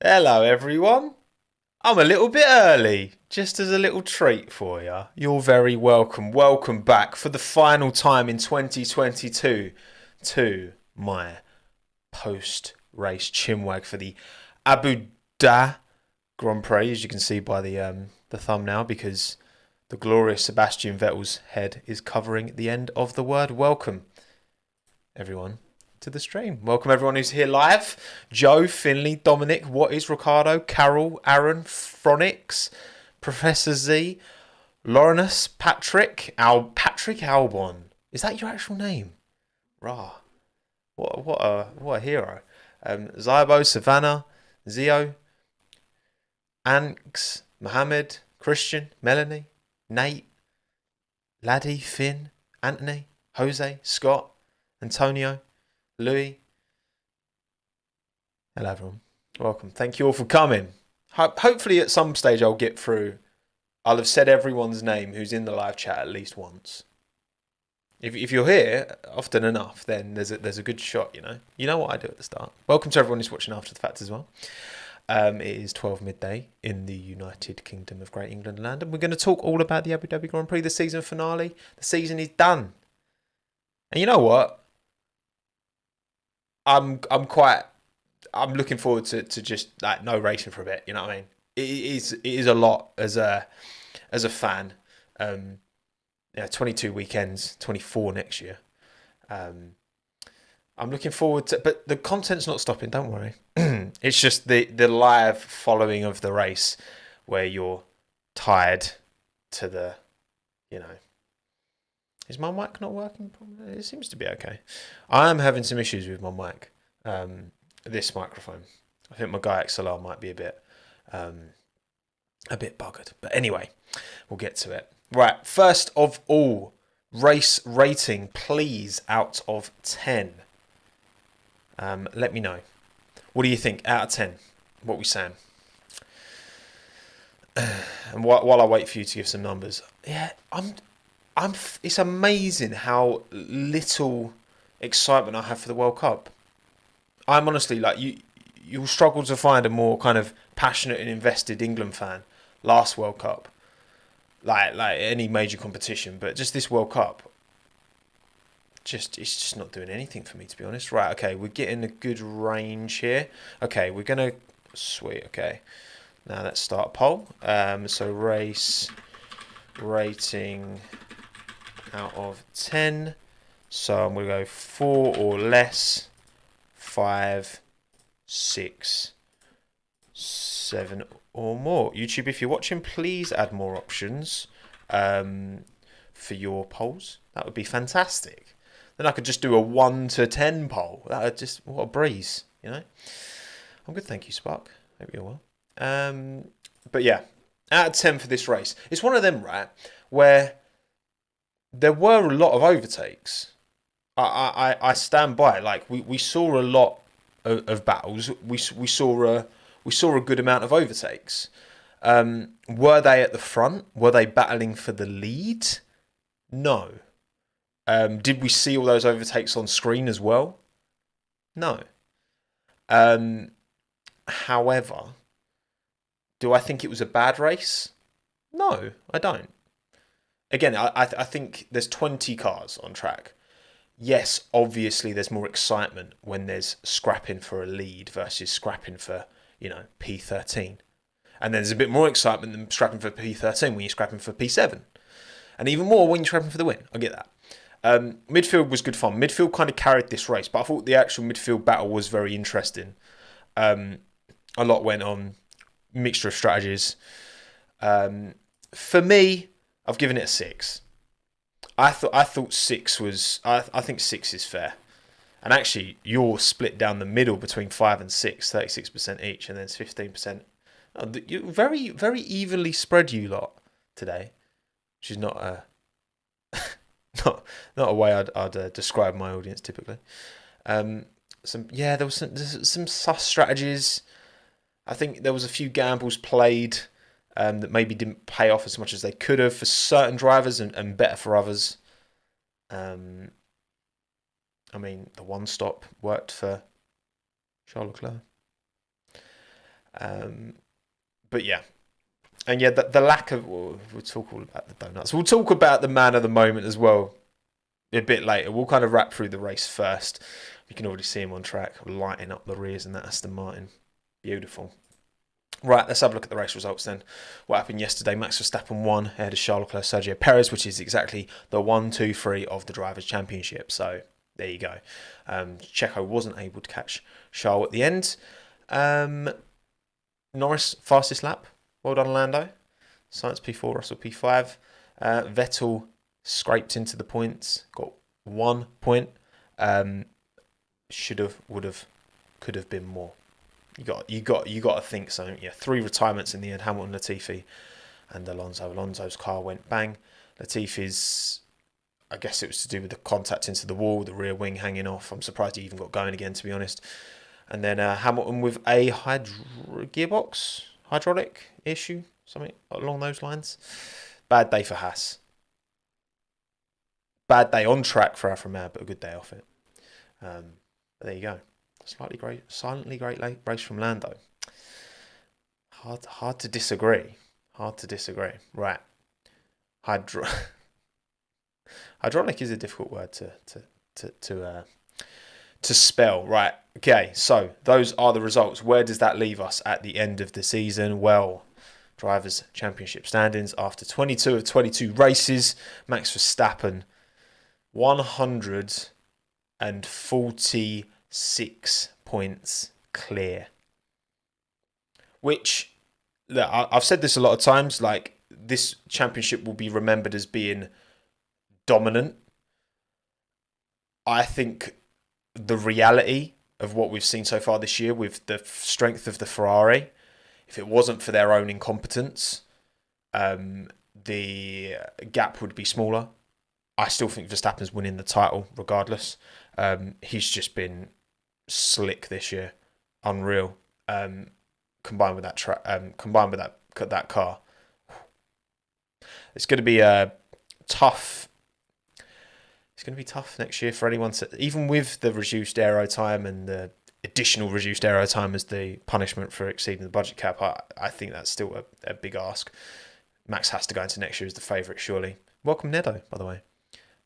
Hello, everyone. I'm a little bit early, just as a little treat for you. You're very welcome. Welcome back for the final time in 2022 to my post-race Chinwag for the Abu Dhabi Grand Prix, as you can see by the thumbnail, because the glorious Sebastian Vettel's head is covering the end of the word welcome, everyone, to the stream. Welcome everyone who's here live. Joe, Finley, Dominic, What is Ricardo, Carol, Aaron, Phronix, Professor Z, Laurenus, Patrick Albon. Is that your actual name? Rah. What a hero. Zybo, Savannah, Zio, Anx, Mohammed, Christian, Melanie, Nate, Laddie, Finn, Anthony, Jose, Scott, Antonio, Louis. Hello, everyone. Welcome. Thank you all for coming. Hopefully, at some stage, I'll get through. I'll have said everyone's name who's in the live chat at least once. If you're here often enough, then there's a good shot. You know what I do at the start. Welcome to everyone who's watching after the fact as well. It is 12 midday in the United Kingdom of Great England land, and we're going to talk all about the Abu Dhabi Grand Prix, the season finale. The season is done, and you know what? I'm looking forward to just like no racing for a bit. You know what I mean? It is a lot as a fan. 22 weekends, 24 next year. I'm looking forward to, but the content's not stopping. Don't worry. It's just the live following of the race where you're tied to the, you know. Is my mic not working? It seems to be okay. I am having some issues with my mic. This microphone. I think my Guy XLR might be a bit buggered. But anyway, we'll get to it. Right, first of all, race rating, please, out of 10. Let me know. What do you think? Out of 10, what we saying? And while I wait for you to give some numbers, yeah, it's amazing how little excitement I have for the World Cup. I'm honestly like you'll struggle to find a more kind of passionate and invested England fan last World Cup, like any major competition, but just this World Cup, it's just not doing anything for me, to be honest. Right, okay, we're getting a good range here. Okay, we're gonna sweet. Okay, now let's start a poll. So race rating out of 10. So I'm gonna go 4 or less. 5, 6, 7 or more. YouTube, if you're watching, please add more options for your polls. That would be fantastic. Then I could just do a 1 to 10 poll. That would just, what a breeze, you know. I'm good, thank you, Spark. Hope you're well. But yeah, out of 10 for this race. It's one of them, right, where there were a lot of overtakes. I stand by it. Like we saw a lot of battles. We saw a good amount of overtakes. Were they at the front? Were they battling for the lead? No. Did we see all those overtakes on screen as well? No. However, do I think it was a bad race? No, I don't. Again, I think there's 20 cars on track. Yes, obviously there's more excitement when there's scrapping for a lead versus scrapping for, P13. And then there's a bit more excitement than scrapping for P13 when you're scrapping for P7. And even more when you're scrapping for the win. I get that. Midfield was good fun. Midfield kind of carried this race, but I thought the actual midfield battle was very interesting. A lot went on, mixture of strategies. For me, I've given it a 6. I thought 6 was. I think 6 is fair, and actually you're split down the middle between 5 and 6, 36% each, and then it's 15%. You very very evenly spread, you lot, today, which is not a not a way I'd describe my audience typically. There was some sus strategies. I think there was a few gambles played. That maybe didn't pay off as much as they could have for certain drivers and better for others. I mean, the one stop worked for Charles Leclerc. But yeah. And yeah, the lack of... We'll talk all about the donuts. We'll talk about the man of the moment as well a bit later. We'll kind of wrap through the race first. You can already see him on track, lighting up the rears in that Aston Martin. Beautiful. Right, let's have a look at the race results then. What happened yesterday? Max Verstappen won ahead of Charles Leclerc, Sergio Perez, which is exactly the 1, 2, 3 of the Drivers' Championship. So there you go. Checo wasn't able to catch Charles at the end. Norris, fastest lap. Well done, Lando. Sainz P4, Russell P5. Vettel scraped into the points. Got 1 point. Should have, would have, could have been more. You got to think so. Yeah, 3 retirements in the end. Hamilton, Latifi, and Alonso. Alonso's car went bang. Latifi's, I guess it was to do with the contact into the wall, the rear wing hanging off. I'm surprised he even got going again, to be honest. And then Hamilton with a hydraulic issue, something along those lines. Bad day for Haas. Bad day on track for Alfa Romeo, but a good day off it. But there you go. Silently great late race from Lando. Hard to disagree. Right. Hydraulic is a difficult word to spell. Right. Okay. So those are the results. Where does that leave us at the end of the season? Well, Drivers' Championship standings after 22 of 22 races, Max Verstappen 146 points clear. Which, look, I've said this a lot of times, like, this championship will be remembered as being dominant. I think the reality of what we've seen so far this year with the strength of the Ferrari, if it wasn't for their own incompetence, the gap would be smaller. I still think Verstappen's winning the title regardless. He's just been slick this year, unreal. Combined with that that car, it's going to be tough. It's going to be tough next year for anyone to, even with the reduced aero time and the additional reduced aero time as the punishment for exceeding the budget cap. I think that's still a big ask. Max has to go into next year as the favourite, surely. Welcome, Nedo, by the way,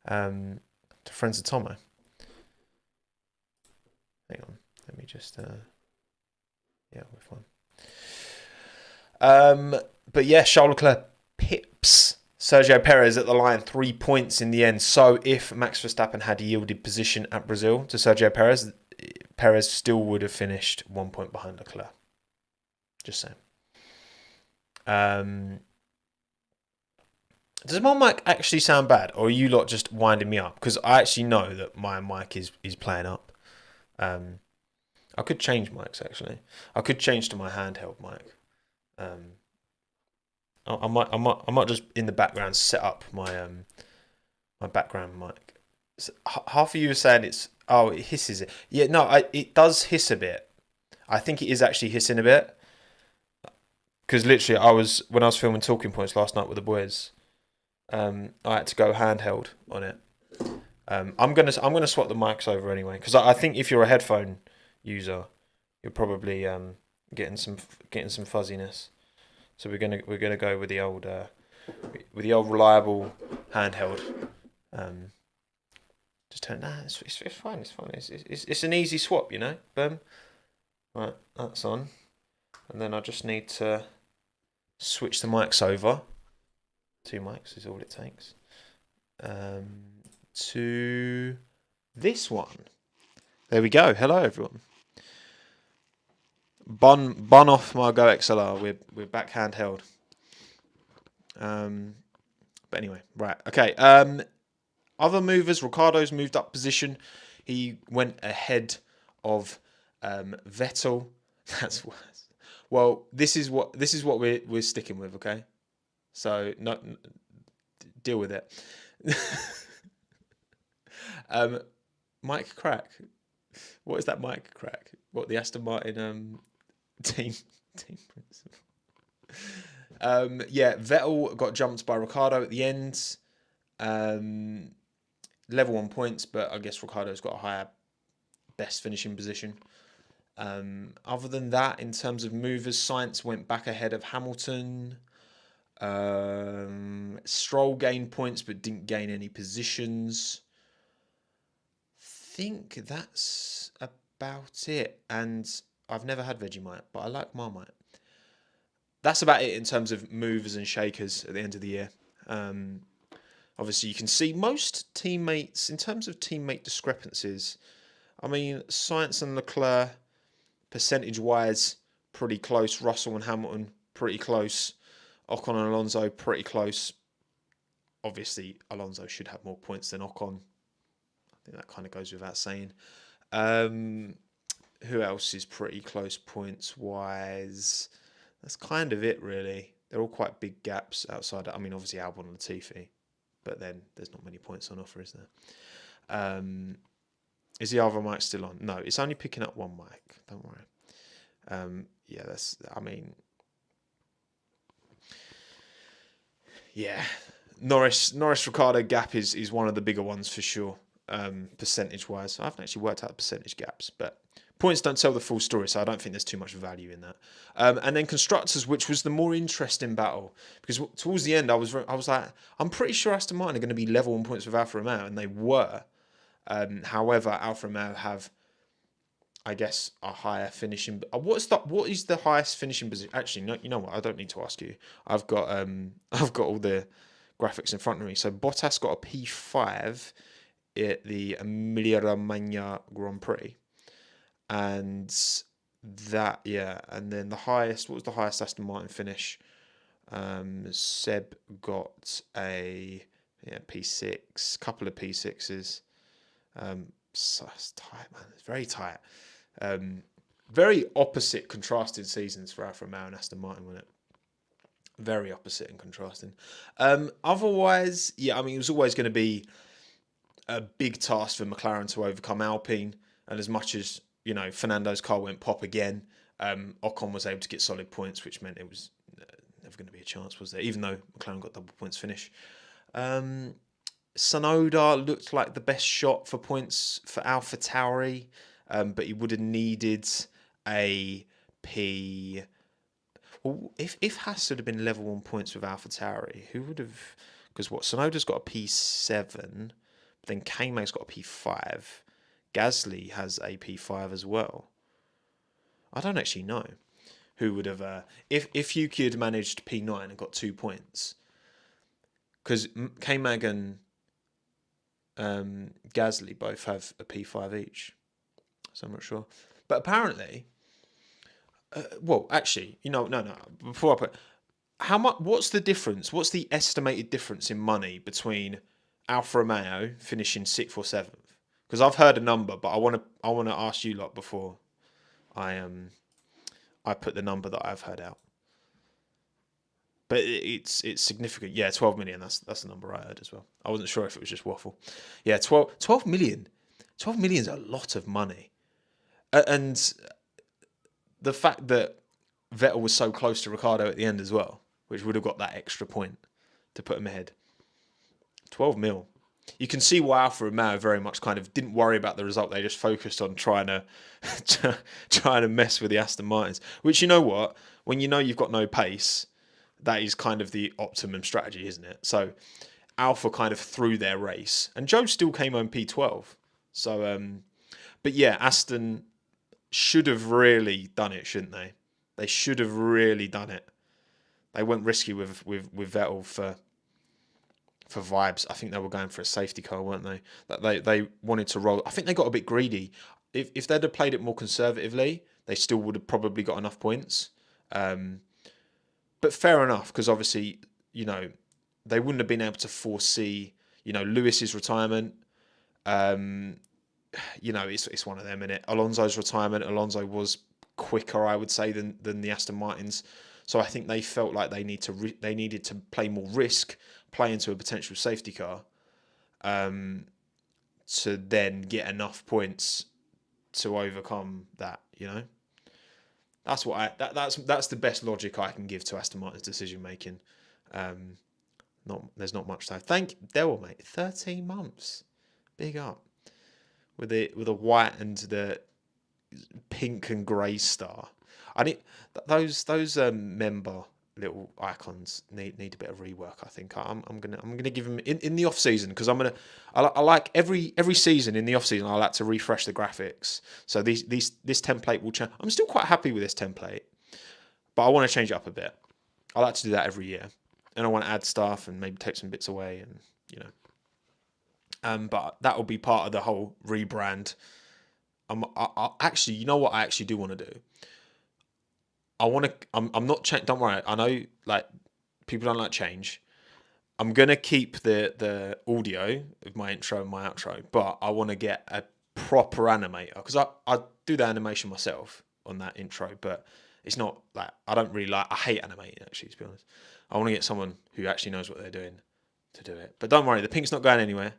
to friends of Tommo. Hang on, let me just yeah, with one. But yeah, Charles Leclerc pips Sergio Perez at the line, 3 points in the end. So if Max Verstappen had yielded position at Brazil to Sergio Perez, Perez still would have finished 1 point behind Leclerc. Just saying. Does my mic actually sound bad, or are you lot just winding me up? Because I actually know that my mic is playing up. I could change mics, actually. I could change to my handheld mic. I might just in the background set up my my background mic. So half of you are saying it hisses it. Yeah, no, it does hiss a bit. I think it is actually hissing a bit. Because literally, when I was filming Talking Points last night with the boys, I had to go handheld on it. I'm gonna swap the mics over anyway, because I think if you're a headphone user, you're probably getting some fuzziness. So we're gonna go with the old reliable handheld. Just turn that. It's fine. It's fine. It's an easy swap, you know. Boom. Right, that's on, and then I just need to switch the mics over. 2 mics is all it takes. To this one. There we go. Hello, everyone. Bun off my Go XLR. We're back handheld. But anyway, right. Okay. Other movers. Ricciardo's moved up position. He went ahead of Vettel. That's worse. Well, this is what we're sticking with. Okay. So deal with it. Mic crack. What is that mic crack? What, the Aston Martin team principal? Yeah, Vettel got jumped by Ricciardo at the end. Level 1 points, but I guess Ricciardo's got a higher best finishing position. Other than that, in terms of movers, Sainz went back ahead of Hamilton. Stroll gained points but didn't gain any positions. Think that's about it. And I've never had Vegemite, but I like Marmite. That's about it in terms of movers and shakers at the end of the year. Obviously, you can see most teammates, in terms of teammate discrepancies, I mean, Sainz and Leclerc, percentage-wise, pretty close. Russell and Hamilton, pretty close. Ocon and Alonso, pretty close. Obviously, Alonso should have more points than Ocon. I think that kind of goes without saying. Who else is pretty close points-wise? That's kind of it, really. They're all quite big gaps outside. I mean, obviously, Albon and Latifi. But then there's not many points on offer, is there? Is the other mic still on? No, it's only picking up one mic. Don't worry. Yeah, I mean... Yeah. Norris-Ricardo gap is one of the bigger ones for sure, percentage-wise. I haven't actually worked out the percentage gaps, but points don't tell the full story, so I don't think there's too much value in that. And then constructors, which was the more interesting battle, because towards the end I was like, I'm pretty sure Aston Martin are going to be level on points with Alfa Romeo, and they were. However, Alfa Romeo have, I guess, a higher finishing. What is the highest finishing position? Actually, no, you know what? I don't need to ask you. I've got all the graphics in front of me. So Bottas got a P5 at the Emilia Romagna Grand Prix. And that, yeah, and then what was the highest Aston Martin finish? Seb got a P6, couple of P6s. So it's tight, man. It's very tight. Very opposite, contrasting seasons for Alfa Romeo and Aston Martin, wasn't it? Very opposite and contrasting. Otherwise, yeah, I mean, it was always going to be a big task for McLaren to overcome Alpine, and as much as Fernando's car went pop again, Ocon was able to get solid points, which meant it was never going to be a chance, was there? Even though McLaren got double points finish. Tsunoda looked like the best shot for points for AlphaTauri, but he would have needed a P. Well, if Haas had been level on points with AlphaTauri, who would have? Because Tsunoda's got a P7, then K-Mag's got a P5. Gasly has a P5 as well. I don't actually know who would have. If Yuki had managed P9 and got 2 points, because K-Mag and Gasly both have a P5 each, so I'm not sure. But apparently, actually, no. Before I put, how much? What's the difference? What's the estimated difference in money between Alfa Romeo finishing 6th or 7th? Because I've heard a number, but I want to ask you lot before I put the number that I've heard out. But it's significant. Yeah, 12 million. That's the number I heard as well. I wasn't sure if it was just waffle. Yeah, 12 million. 12 million is a lot of money. And the fact that Vettel was so close to Ricciardo at the end as well, which would have got that extra point to put him ahead. 12 mil. You can see why Alfa Romeo very much kind of didn't worry about the result. They just focused on trying to mess with the Aston Martins. Which, you know what? When you know you've got no pace, that is kind of the optimum strategy, isn't it? So Alfa kind of threw their race, and Joe still came on P12. So, but yeah, Aston should have really done it, shouldn't they? They should have really done it. They went risky with Vettel for vibes. I think they were going for a safety car, weren't they? That they wanted to roll. I think they got a bit greedy. If they'd have played it more conservatively, they still would have probably got enough points. But fair enough, because obviously, they wouldn't have been able to foresee, Lewis's retirement. It's one of them, innit? Alonso's retirement. Alonso was quicker, I would say, than the Aston Martins. So I think they felt like they needed to play more risk, play into a potential safety car, to then get enough points to overcome that. That's what that's the best logic I can give to Aston Martin's decision making. There's not much to thank Dell, mate. 13 months, big up with the white and the pink and grey star. I need those member little icons need a bit of rework. I think I'm gonna give them in the off season, because I like every season in the off season I like to refresh the graphics. So this template will change. I'm still quite happy with this template, but I want to change it up a bit. I like to do that every year, and I want to add stuff and maybe take some bits away, and you know. But that will be part of the whole rebrand. Actually, you know what I actually do want to do. I want to. I'm not. Don't worry. I know like people don't like change. I'm gonna keep the audio of my intro and my outro, but I want to get a proper animator, because I do the animation myself on that intro, but it's not like I don't really like. I hate animating, actually, to be honest. I want to get someone who actually knows what they're doing to do it. But don't worry, the pink's not going anywhere.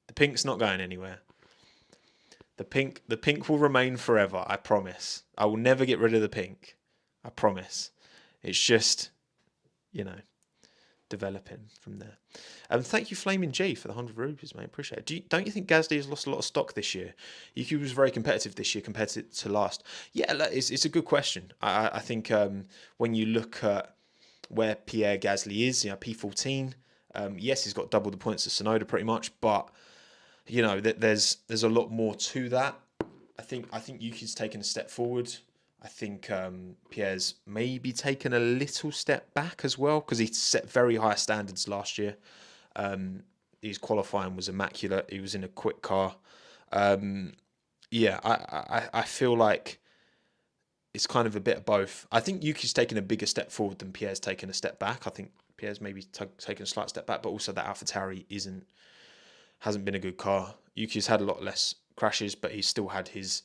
The pink's not going anywhere. The pink will remain forever. I promise. I will never get rid of the pink. I promise. It's just, you know, developing from there. Thank you, Flaming G, for the 100 rupees, mate. Appreciate it. Don't you think Gasly has lost a lot of stock this year? EQ was very competitive this year compared to last. Yeah, it's a good question. I think when you look at where Pierre Gasly is, you know, P14. Yes, he's got double the points of Tsunoda pretty much, but you know, there's a lot more to that. I think Yuki's taken a step forward. I think Pierre's maybe taken a little step back as well, because he set very high standards last year. His qualifying was immaculate. He was in a quick car. Yeah, I feel like it's kind of a bit of both. I think Yuki's taken a bigger step forward than Pierre's taken a step back. I think Pierre's maybe taken a slight step back, but also that AlphaTauri hasn't been a good car. Yuki's had a lot less crashes, but he's still had his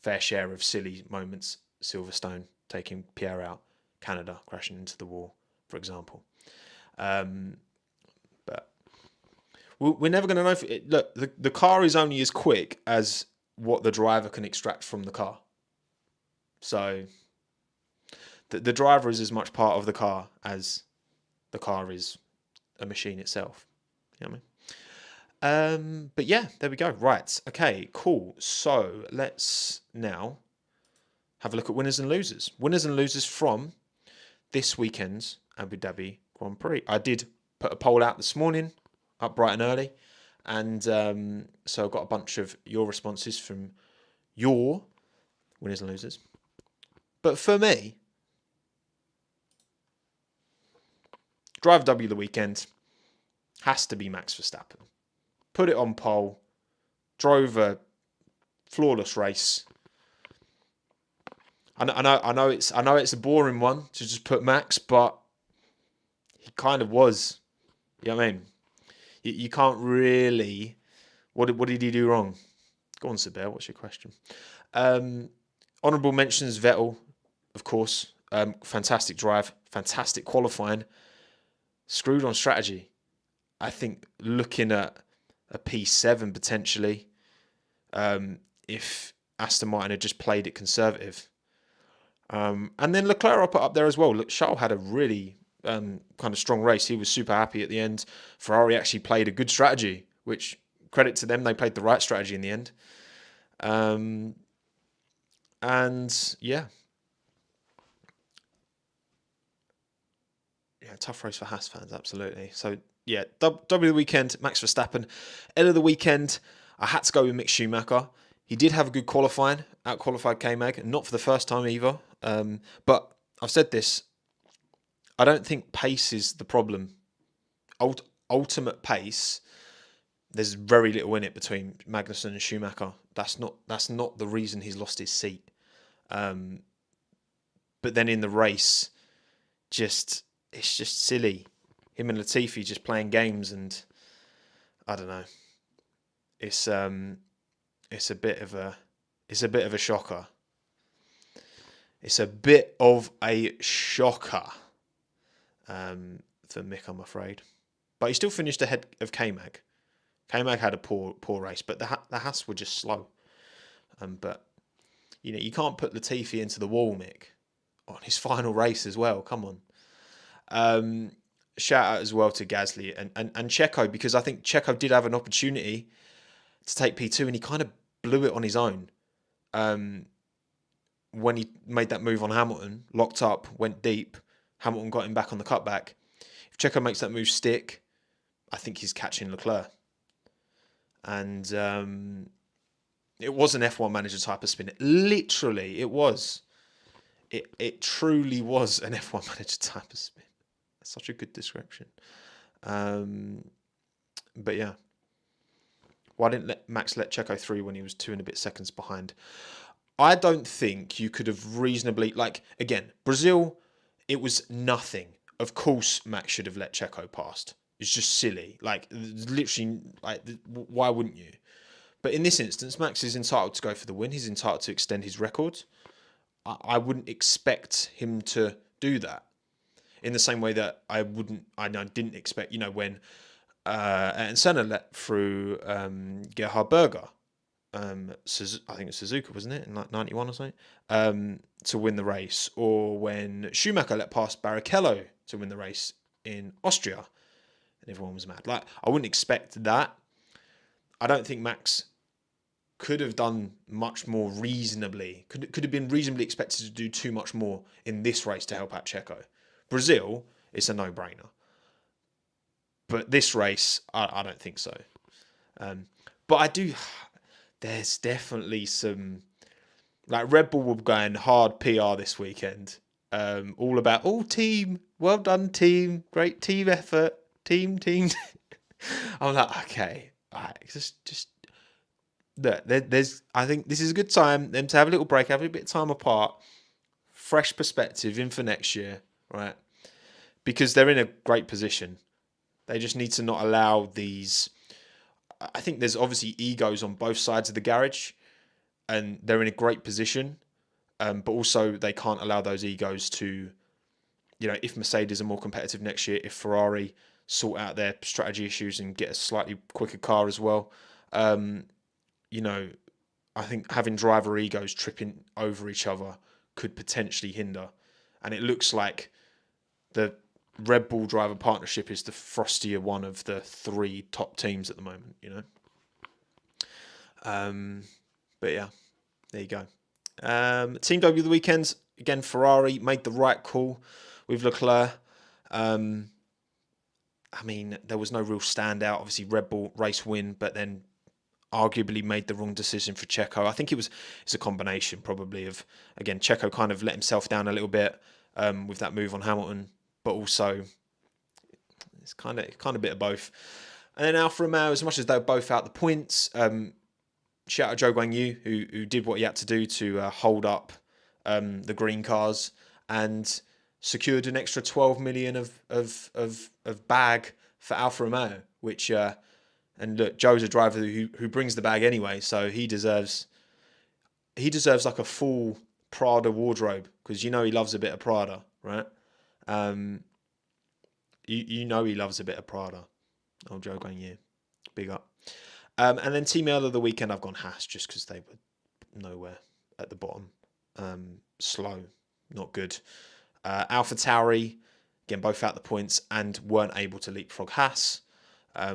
fair share of silly moments. Silverstone taking Pierre out, Canada crashing into the wall, for example. But we're never going to know. Look, the car is only as quick as what the driver can extract from the car. So the driver is as much part of the car as the car is a machine itself. You know what I mean? But yeah, there we go. Right. Okay, cool. So let's now have a look at winners and losers. Winners and losers from this weekend's Abu Dhabi Grand Prix. I did put a poll out this morning, up bright and early. And so I've got a bunch of your responses from your winners and losers. But for me, Driver W of the weekend has to be Max Verstappen. Put it on pole, drove a flawless race. I know it's a boring one to just put Max, but he kind of was. You know what I mean? You can't really. What did he do wrong? Go on, Sabel. What's your question? Honourable mentions Vettel, of course. Fantastic drive, fantastic qualifying. Screwed on strategy. I think looking at a P7 potentially, if Aston Martin had just played it conservative. And then Leclerc I put up there as well. Look, Charles had a really kind of strong race. He was super happy at the end. Ferrari actually played a good strategy, which credit to them, they played the right strategy in the end. And yeah, tough race for Haas fans, absolutely. So yeah, W of the weekend, Max Verstappen. L of the weekend, I had to go with Mick Schumacher. He did have a good qualifying, out-qualified K-Mag, not for the first time either. But I've said this, I don't think pace is the problem. Ultimate pace, there's very little in it between Magnussen and Schumacher. That's not the reason he's lost his seat. But then in the race, it's just silly. Him and Latifi just playing games, and I don't know. It's a bit of a shocker. It's a bit of a shocker for Mick, I'm afraid. But he still finished ahead of K-Mag. K-Mag had a poor race, but the Haas were just slow. But you can't put Latifi into the wall, Mick, on his final race as well. Come on. Shout out as well to Gasly and Checo, because I think Checo did have an opportunity to take P2 and he kind of blew it on his own. when he made that move on Hamilton, locked up, went deep, Hamilton got him back on the cutback. If Checo makes that move stick, I think he's catching Leclerc. And it was an F1 manager type of spin. Literally, it was. It truly was an F1 manager type of spin. That's such a good description. But yeah. Why didn't Max let Checo through when he was 2 and a bit seconds behind? I don't think you could have reasonably... Like, again, Brazil, it was nothing. Of course Max should have let Checo past. It's just silly. Like, literally, like, why wouldn't you? But in this instance, Max is entitled to go for the win. He's entitled to extend his record. I wouldn't expect him to do that. In the same way that I didn't expect, when and Senna let through Gerhard Berger. I think it's Suzuka, wasn't it, in like 91 or something, to win the race. Or when Schumacher let past Barrichello to win the race in Austria. And everyone was mad. Like, I wouldn't expect that. I don't think Max could have done much more reasonably. Could have been reasonably expected to do too much more in this race to help out Checo. Brazil, it's a no-brainer. But this race, I don't think so. But I do... There's definitely some... Like, Red Bull were going hard PR this weekend. All about, team. Well done, team. Great team effort. Team. I'm like, okay. All right, just... Look, I think this is a good time them to have a little break, have a bit of time apart, fresh perspective in for next year, right? Because they're in a great position. They just need to not allow these... I think there's obviously egos on both sides of the garage, and they're in a great position, but also they can't allow those egos to, if Mercedes are more competitive next year, if Ferrari sort out their strategy issues and get a slightly quicker car as well, I think having driver egos tripping over each other could potentially hinder. And it looks like the Red Bull driver partnership is the frostier one of the 3 top teams at the moment, But yeah, there you go. Team W of the weekend, again, Ferrari made the right call with Leclerc. There was no real standout. Obviously, Red Bull race win, but then arguably made the wrong decision for Checo. I think it's a combination probably of, again, Checo kind of let himself down a little bit with that move on Hamilton, but also it's kind of a bit of both. And then Alfa Romeo, as much as they're both out the points, shout out Zhou Guanyu who did what he had to do to hold up the green cars and secured an extra 12 million of bag for Alfa Romeo, which and look, Joe's a driver who brings the bag anyway, so he deserves like a full Prada wardrobe, because he loves a bit of Prada, right? He loves a bit of Prada. Oh, Joe Guanyu, big up. And then Team L of the weekend, I've gone Haas just because they were nowhere at the bottom. Slow, not good. AlphaTauri, again, both out the points and weren't able to leapfrog Haas,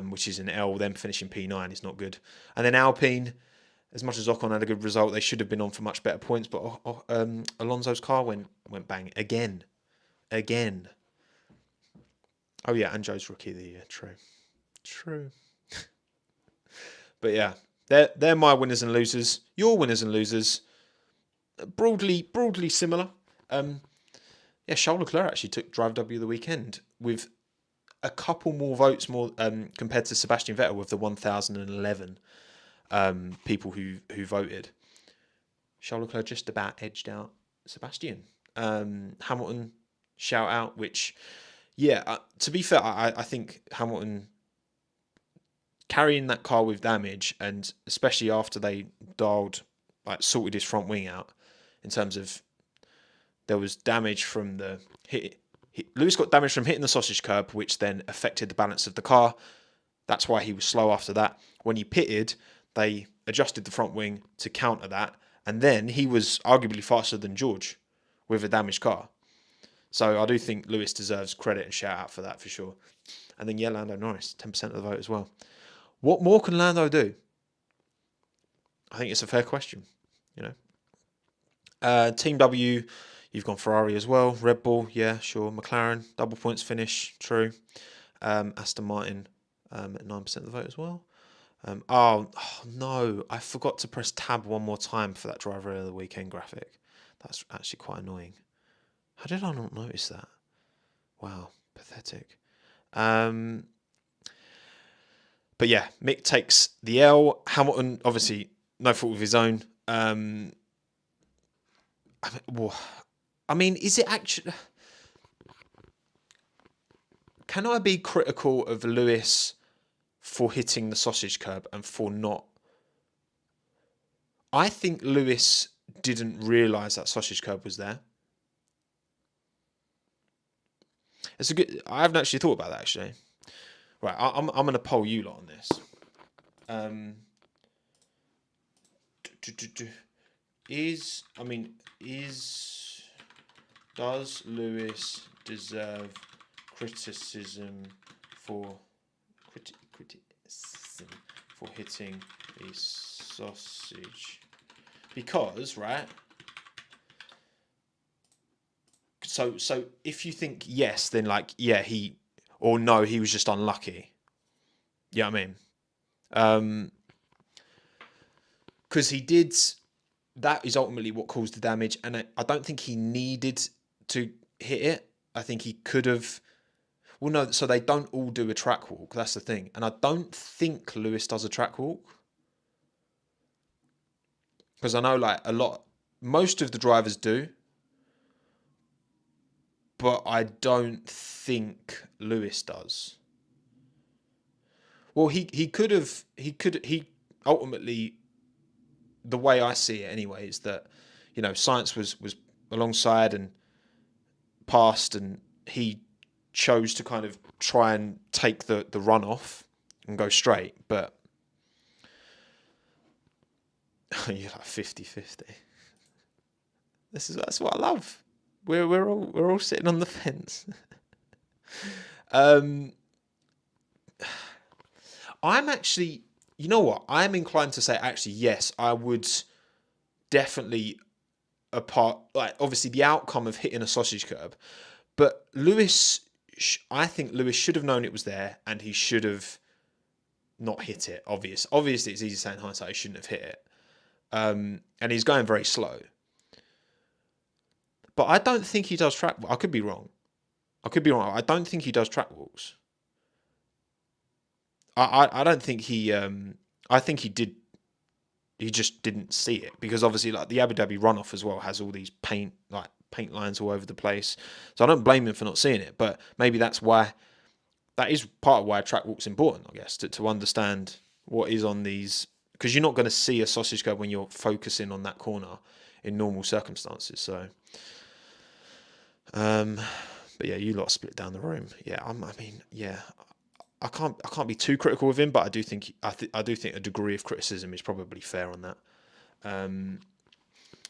which is an L. Them finishing P9 is not good. And then Alpine, as much as Ocon had a good result, they should have been on for much better points, but Alonso's car went bang again. Oh yeah, and Joe's rookie of the year. True. But yeah, they're my winners and losers. Your winners and losers, broadly similar. Charles Leclerc actually took Drive W of the weekend with a couple more votes compared to Sebastian Vettel with the 1,011 people who voted. Charles Leclerc just about edged out Sebastian. Hamilton, shout out, which, to be fair, I think Hamilton carrying that car with damage, and especially after they sorted his front wing out, in terms of there was damage from the hit. Lewis got damage from hitting the sausage curb, which then affected the balance of the car. That's why he was slow after that. When he pitted, they adjusted the front wing to counter that, and then he was arguably faster than George with a damaged car. So I do think Lewis deserves credit and shout out for that for sure. And then Lando Norris, 10% of the vote as well. What more can Lando do? I think it's a fair question, Team W, you've gone Ferrari as well. Red Bull, yeah, sure. McLaren, double points finish, true. Aston Martin at 9% of the vote as well. Oh no, I forgot to press tab one more time for that driver of the weekend graphic. That's actually quite annoying. How did I not notice that? Wow, pathetic. But yeah, Mick takes the L. Hamilton, obviously, no fault of his own. I mean, is it actually? Can I be critical of Lewis for hitting the sausage curb and for not? I think Lewis didn't realise that sausage curb was there. It's a good. I haven't actually thought about that actually. Right, I'm going to poll you lot on this. Does Lewis deserve criticism for hitting the sausage? Because right. So if you think yes, then like yeah he or no he was just unlucky. You know what I mean? Because he did. That is ultimately what caused the damage, and I don't think he needed to hit it. I think he could have. Well, no, so they don't all do a track walk. That's the thing, and I don't think Lewis does a track walk because I know like most of the drivers do, but I don't think Lewis does. Well, he ultimately, the way I see it anyway is that, science was alongside and passed, and he chose to kind of try and take the run off and go straight, but you're like 50-50. That's what I love. We're all sitting on the fence. I'm actually, you know what? I'm inclined to say actually yes, I would definitely like obviously the outcome of hitting a sausage curb, but I think Lewis should have known it was there and he should have not hit it. Obviously it's easy to say in hindsight he shouldn't have hit it. And he's going very slow. But I don't think he does track. I could be wrong. I don't think he does track walks. I don't think he. I think he did. He just didn't see it because obviously, like the Abu Dhabi runoff as well has all these paint lines all over the place. So I don't blame him for not seeing it. But maybe that's why. That is part of why a track walk's important, I guess, to understand what is on these. Because you're not going to see a sausage curb when you're focusing on that corner in normal circumstances. So. But yeah, you lot split down the room. Yeah, I mean, yeah, I can't be too critical of him, but I do think I do think a degree of criticism is probably fair on that.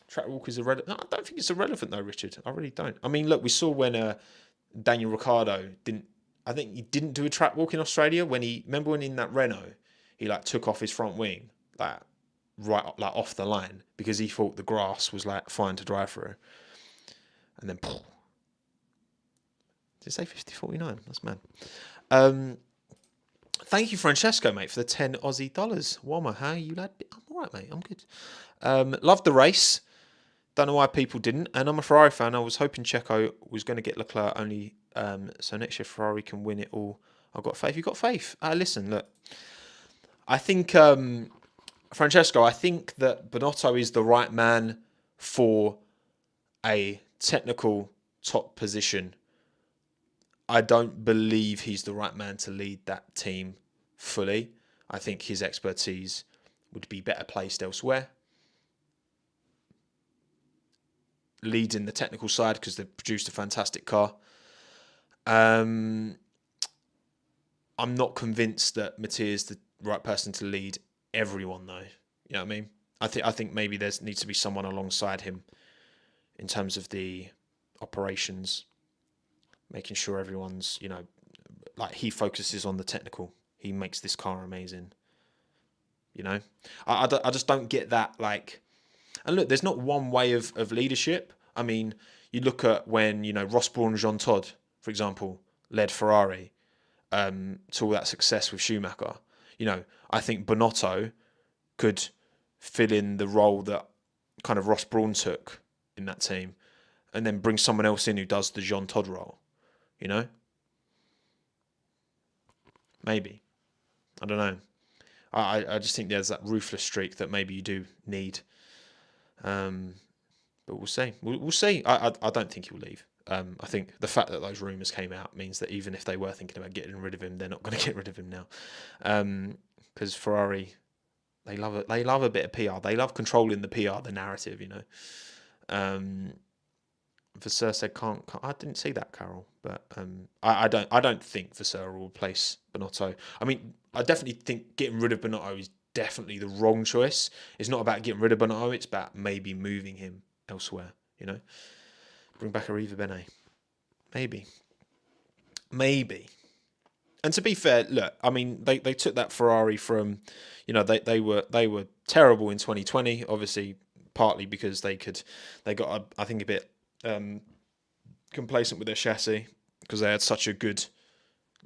Track walk is irrelevant. No, I don't think it's irrelevant though, Richard. I really don't. I mean, look, we saw when Daniel Ricciardo didn't. I think he didn't do a track walk in Australia remember when in that Renault he like took off his front wing like right like off the line because he thought the grass was like fine to drive through, and then. Did it say 50.49? That's mad. Thank you, Francesco, mate, for the 10 Aussie dollars. Wama, how are you, lad? I'm all right, mate. I'm good. Loved the race. Don't know why people didn't. And I'm a Ferrari fan. I was hoping Checo was going to get Leclerc only so next year Ferrari can win it all. I've got faith. You've got faith. Listen, look. I think, Francesco, I think that Binotto is the right man for a technical top position. I don't believe he's the right man to lead that team fully. I think his expertise would be better placed elsewhere. Leads in the technical side because they've produced a fantastic car. I'm not convinced that Mattia is the right person to lead everyone, though. You know what I mean? I think maybe there needs to be someone alongside him in terms of the operations, making sure everyone's, like he focuses on the technical. He makes this car amazing. I just don't get that, like, And look, there's not one way of leadership. I mean, you look at when, Ross Brawn and Jean Todt, for example, led Ferrari to all that success with Schumacher. I think Bonotto could fill in the role that kind of Ross Brawn took in that team, and then bring someone else in who does the Jean Todt role. Maybe. I don't know. I just think there's that ruthless streak that maybe you do need. But we'll see. We'll see. I don't think he'll leave. I think the fact that those rumours came out means that even if they were thinking about getting rid of him, they're not going to get rid of him now. Because Ferrari, they love it. They love a bit of PR. They love controlling the PR, the narrative. Vasseur said can't. I didn't see that, Carol, but I don't think Vasseur will replace Bonotto. I mean, I definitely think getting rid of Bonotto is definitely the wrong choice. It's not about getting rid of Bonotto. It's about maybe moving him elsewhere. Bring back Arriva Bene. Maybe. And to be fair, look, I mean, they took that Ferrari from, they were terrible in 2020. Obviously, partly because they got I think a bit complacent with their chassis because they had such a good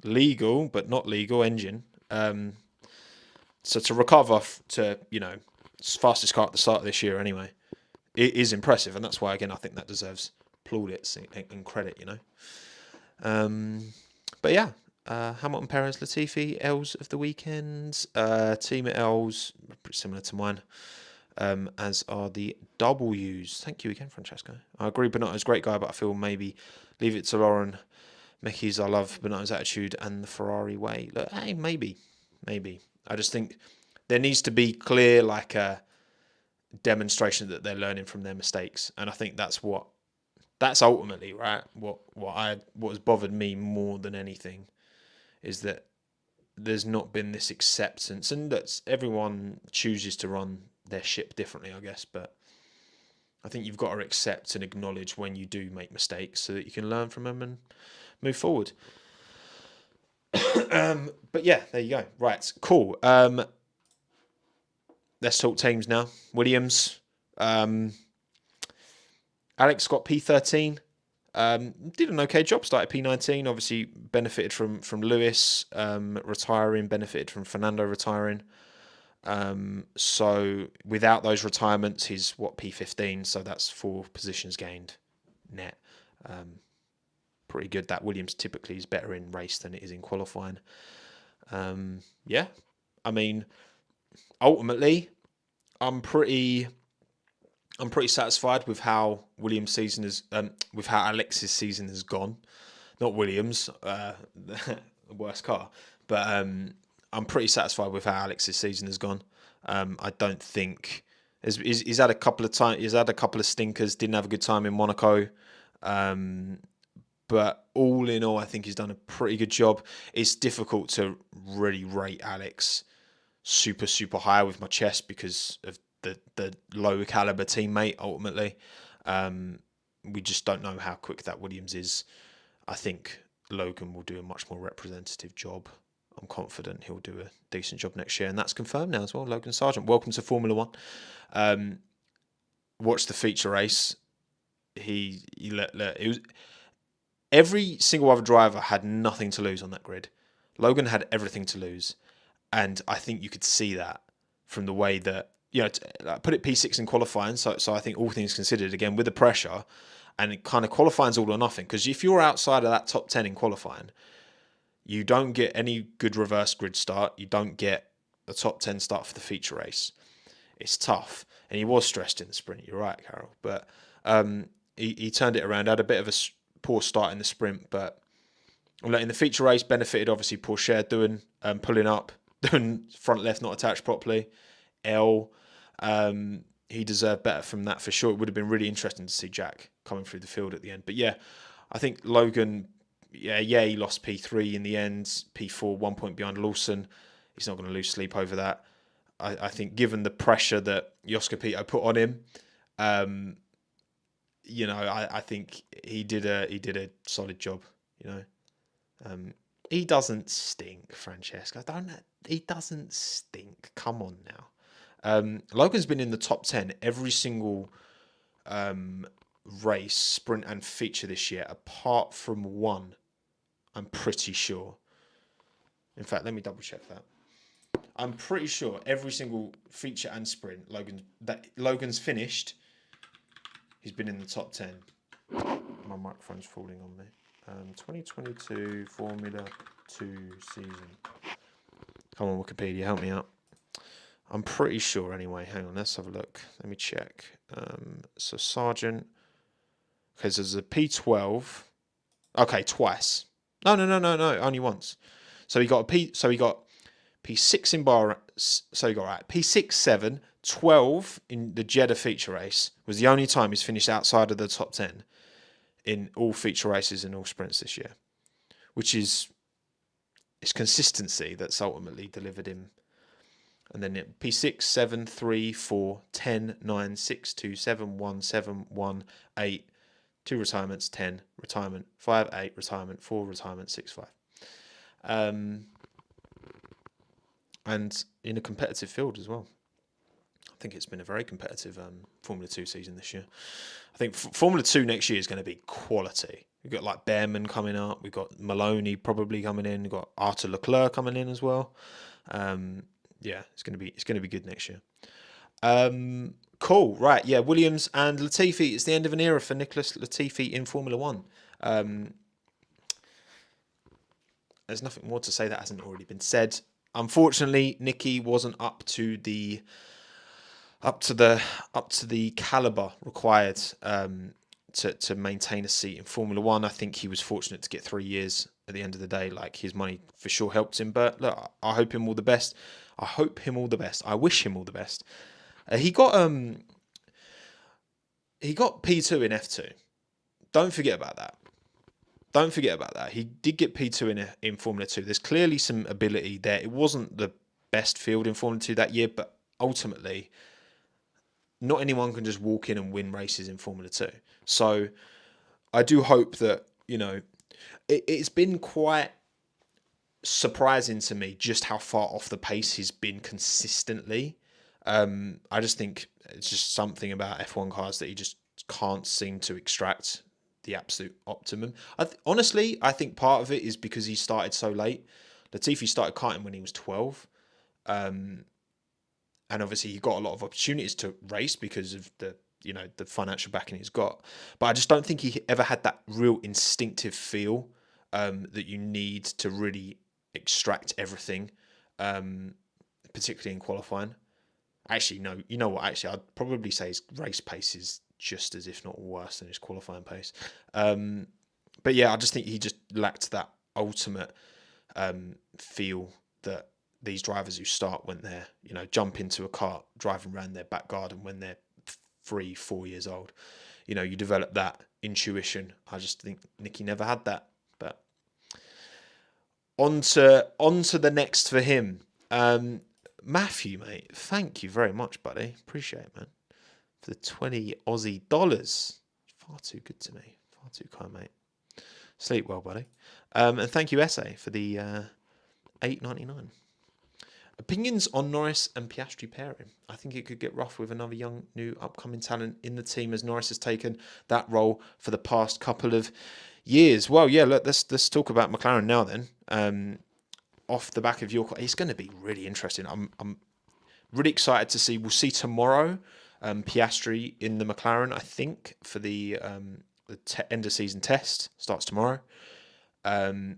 legal but not legal engine. So to recover to fastest car at the start of this year anyway, it is impressive, and that's why again I think that deserves plaudits and credit. But yeah. Hamilton, Perez, Latifi, L's of the weekend. Team at L's, pretty similar to mine, as are the W's. Thank you again, Francesco. I agree, Bonotto's a great guy, but I feel maybe leave it to Lauren Mechis. I love Bonotto's attitude and the Ferrari way. Look, hey, maybe. I just think there needs to be clear, like a demonstration that they're learning from their mistakes, and I think that's ultimately right. What has bothered me more than anything is that there's not been this acceptance, and that everyone chooses to run their ship differently, I guess, but I think you've got to accept and acknowledge when you do make mistakes so that you can learn from them and move forward. But yeah, there you go. Right, cool. Let's talk teams now. Williams. Alex got P13. Did an okay job, started P19, obviously benefited from Lewis retiring, benefited from Fernando retiring. So without those retirements, he's P15, so that's 4 positions gained net. Pretty good. That Williams typically is better in race than it is in qualifying. Yeah, I mean, ultimately, I'm pretty satisfied with how Williams' season is, with how Alex's season has gone. Not Williams, the worst car, but I'm pretty satisfied with how Alex's season has gone. I don't think he's had a couple of times. He's had a couple of stinkers. Didn't have a good time in Monaco, but all in all, I think he's done a pretty good job. It's difficult to really rate Alex super high with my chest because of the low caliber teammate. Ultimately, we just don't know how quick that Williams is. I think Logan will do a much more representative job. I'm confident he'll do a decent job next year, and that's confirmed now as well. Logan Sargent, welcome to Formula One. Watch the feature race. It was every single other driver had nothing to lose on that grid. Logan had everything to lose, and I think you could see that from the way that put it P6 in qualifying. So I think all things considered, again with the pressure, and it kind of qualifying's all or nothing, because if you're outside of that top 10 in qualifying, you don't get any good reverse grid start. You don't get a top 10 start for the feature race. It's tough. And he was stressed in the sprint. You're right, Carol. But he turned it around. Had a bit of a poor start in the sprint. But in the feature race, benefited obviously Pourchaire pulling up, doing front left not attached properly. He deserved better from that for sure. It would have been really interesting to see Jack coming through the field at the end. But yeah, I think Logan... Yeah, he lost P3 in the end. P4, 1 point behind Lawson. He's not going to lose sleep over that. I think given the pressure that Josko Pito put on him, I think he did a solid job. He doesn't stink, Francesca. He doesn't stink. Come on now. Logan's been in the top 10 every single race, sprint and feature this year, apart from one, I'm pretty sure. In fact, let me double check that. I'm pretty sure every single feature and sprint Logan's finished, he's been in the top 10. My microphone's falling on me. 2022 Formula 2 season. Come on, Wikipedia, help me out. I'm pretty sure anyway. Hang on, let's have a look. Let me check. So Sargent. Okay, so there's a P12. Okay, twice. No, only once. So he got P6 in bar. So he got right. P6, 7, 12 in the Jeddah feature race was the only time he's finished outside of the top 10 in all feature races and all sprints this year, which is it's consistency that's ultimately delivered him. And then P6, 7, 3, 4, 10, 9, 6, 2, 7, 1, 7, 1, 8, 2 retirements, 10, retirement, 5, 8, retirement, 4, retirement, 6, 5. And in a competitive field as well. I think it's been a very competitive Formula 2 season this year. I think Formula 2 next year is going to be quality. We've got like Behrman coming up. We've got Maloney probably coming in. We've got Arthur Leclerc coming in as well. Yeah, it's going to be good next year. Cool, right? Yeah, Williams and Latifi. It's the end of an era for Nicholas Latifi in Formula 1. There's nothing more to say that hasn't already been said. Unfortunately, Nicky wasn't up to the caliber required to maintain a seat in Formula 1. I think he was fortunate to get 3 years at the end of the day. Like, his money for sure helped him. But look, I hope him all the best. I wish him all the best. He got P2 in F2. Don't forget about that. He did get P2 in Formula 2. There's clearly some ability there. It wasn't the best field in Formula 2 that year, but ultimately, not anyone can just walk in and win races in Formula 2. So I do hope that, it's been quite surprising to me just how far off the pace he's been consistently. I just think it's just something about F1 cars that he just can't seem to extract the absolute optimum. Honestly, I think part of it is because he started so late. Latifi started karting when he was 12. And obviously he got a lot of opportunities to race because of the financial backing he's got. But I just don't think he ever had that real instinctive feel that you need to really extract everything, particularly in qualifying. Actually, no, you know what? Actually, I'd probably say his race pace is just as, if not worse, than his qualifying pace. But yeah, I just think he just lacked that ultimate feel that these drivers who start when they're, jump into a kart, driving around their back garden when they're 3-4 years old. You develop that intuition. I just think Nicky never had that. But on to the next for him. Matthew, mate, thank you very much, buddy. Appreciate it, man. For the 20 Aussie dollars. Far too good to me. Far too kind, mate. Sleep well, buddy. And thank you, Essay, for the $8.99. Opinions on Norris and Piastri pairing. I think it could get rough with another young, new, upcoming talent in the team, as Norris has taken that role for the past couple of years. Well, yeah, let's talk about McLaren now then. Off the back of your... It's going to be really interesting. I'm really excited to see. We'll see tomorrow Piastri in the McLaren, I think, for the end of season test. Starts tomorrow.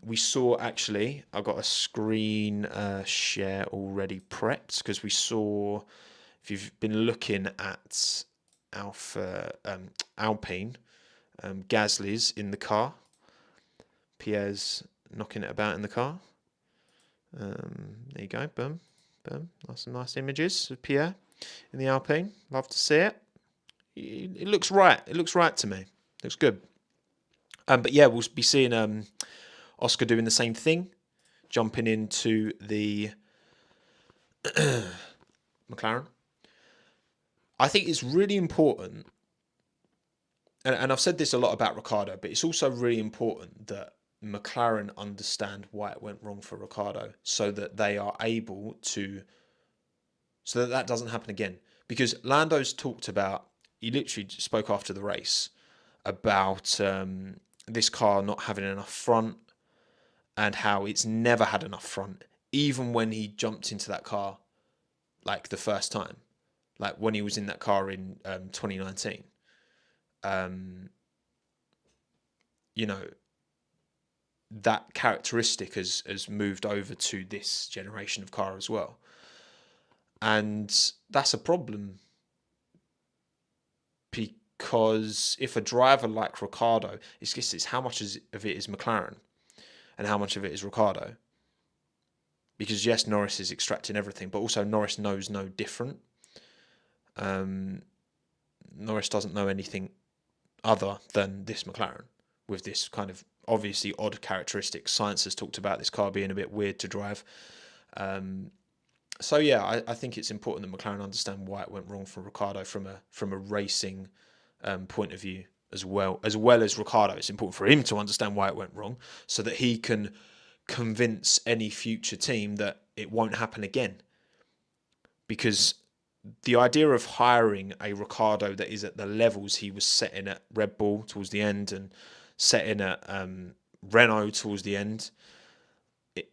We saw, actually, I've got a screen share already prepped, because we saw, if you've been looking at Alpine, Gasly's in the car. Pierre's knocking it about in the car. There you go, boom. Some nice images of Pierre in the Alpine. Love to see it. It looks right. It looks right to me. Looks good. But yeah, we'll be seeing Oscar doing the same thing, jumping into the McLaren. I think it's really important, and I've said this a lot about Ricciardo, but it's also really important that McLaren understand why it went wrong for Ricciardo, so that they are able to so that that doesn't happen again. Because Lando's talked about, he literally spoke after the race about this car not having enough front and how it's never had enough front, even when he jumped into that car like the first time, like when he was in that car in 2019. Um, you know, that characteristic has moved over to this generation of car as well. And that's a problem because if a driver like Ricciardo, it's how much of it is McLaren and how much of it is Ricciardo. Because yes, Norris is extracting everything, but also Norris knows no different. Norris doesn't know anything other than this McLaren with this kind of obviously odd characteristics. Science has talked about this car being a bit weird to drive. So yeah, I think it's important that McLaren understand why it went wrong for Ricciardo from a racing point of view as well as Ricciardo. It's important for him to understand why it went wrong so that he can convince any future team that it won't happen again. Because the idea of hiring a Ricciardo that is at the levels he was setting at Red Bull towards the end and setting at Renault towards the end,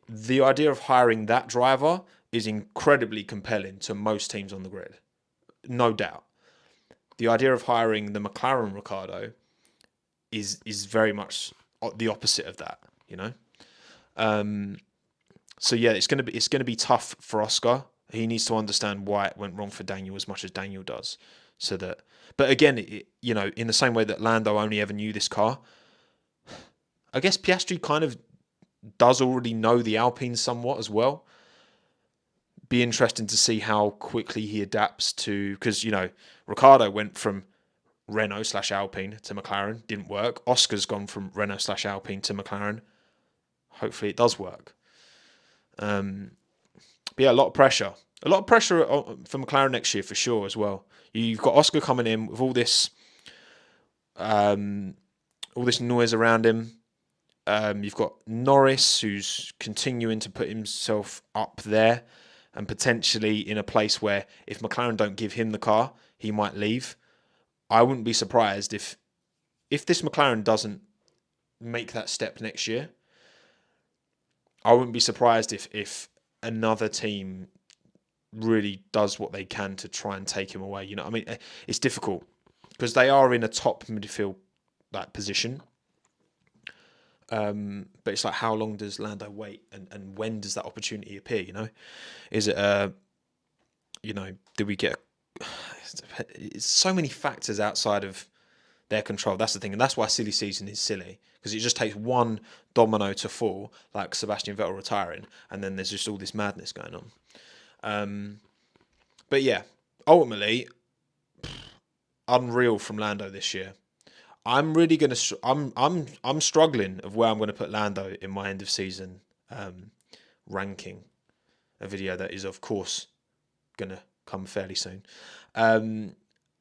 the idea of hiring that driver is incredibly compelling to most teams on the grid, no doubt. The idea of hiring the McLaren Ricciardo is very much the opposite of that, you know. So yeah, it's gonna be tough for Oscar. He needs to understand why it went wrong for Daniel as much as Daniel does. So that, but again, you know, in the same way that Lando only ever knew this car, I guess Piastri kind of does already know the Alpine somewhat as well. Be interesting to see how quickly he adapts to, because you know, Ricciardo went from Renault/Alpine to McLaren, didn't work. Oscar's gone from Renault/Alpine to McLaren. Hopefully, it does work. But yeah, a lot of pressure. A lot of pressure for McLaren next year for sure as well. You've got Oscar coming in with all this noise around him. You've got Norris who's continuing to put himself up there and potentially in a place where if McLaren don't give him the car, he might leave. I wouldn't be surprised if this McLaren doesn't make that step next year. I wouldn't be surprised if another team really does what they can to try and take him away. You know, I mean, it's difficult because they are in a top midfield like position. But it's like, how long does Lando wait, and when does that opportunity appear? You know, is it you know, do we get? It's so many factors outside of their control. That's the thing, and that's why silly season is silly, because it just takes one domino to fall, like Sebastian Vettel retiring, and then there's just all this madness going on. But yeah, ultimately, unreal from Lando this year. I'm really gonna. I'm struggling of where I'm going to put Lando in my end of season ranking. A video that is, of course, going to come fairly soon. I'm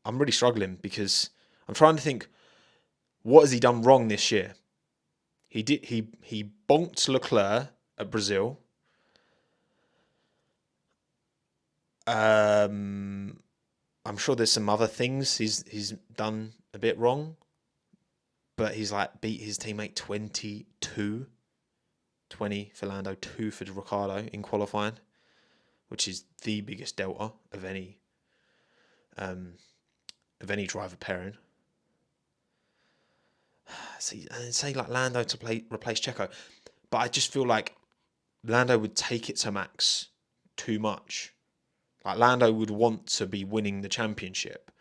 really struggling because I'm trying to think, what has he done wrong this year? He bonked Leclerc at Brazil. I'm sure there's some other things he's done a bit wrong, but he's like beat his teammate 22, 20 for Lando, 2 for Ricciardo in qualifying, which is the biggest delta of any driver pairing. Say like Lando to replace Checo, but I just feel like Lando would take it to Max too much. Like Lando would want to be winning the championship,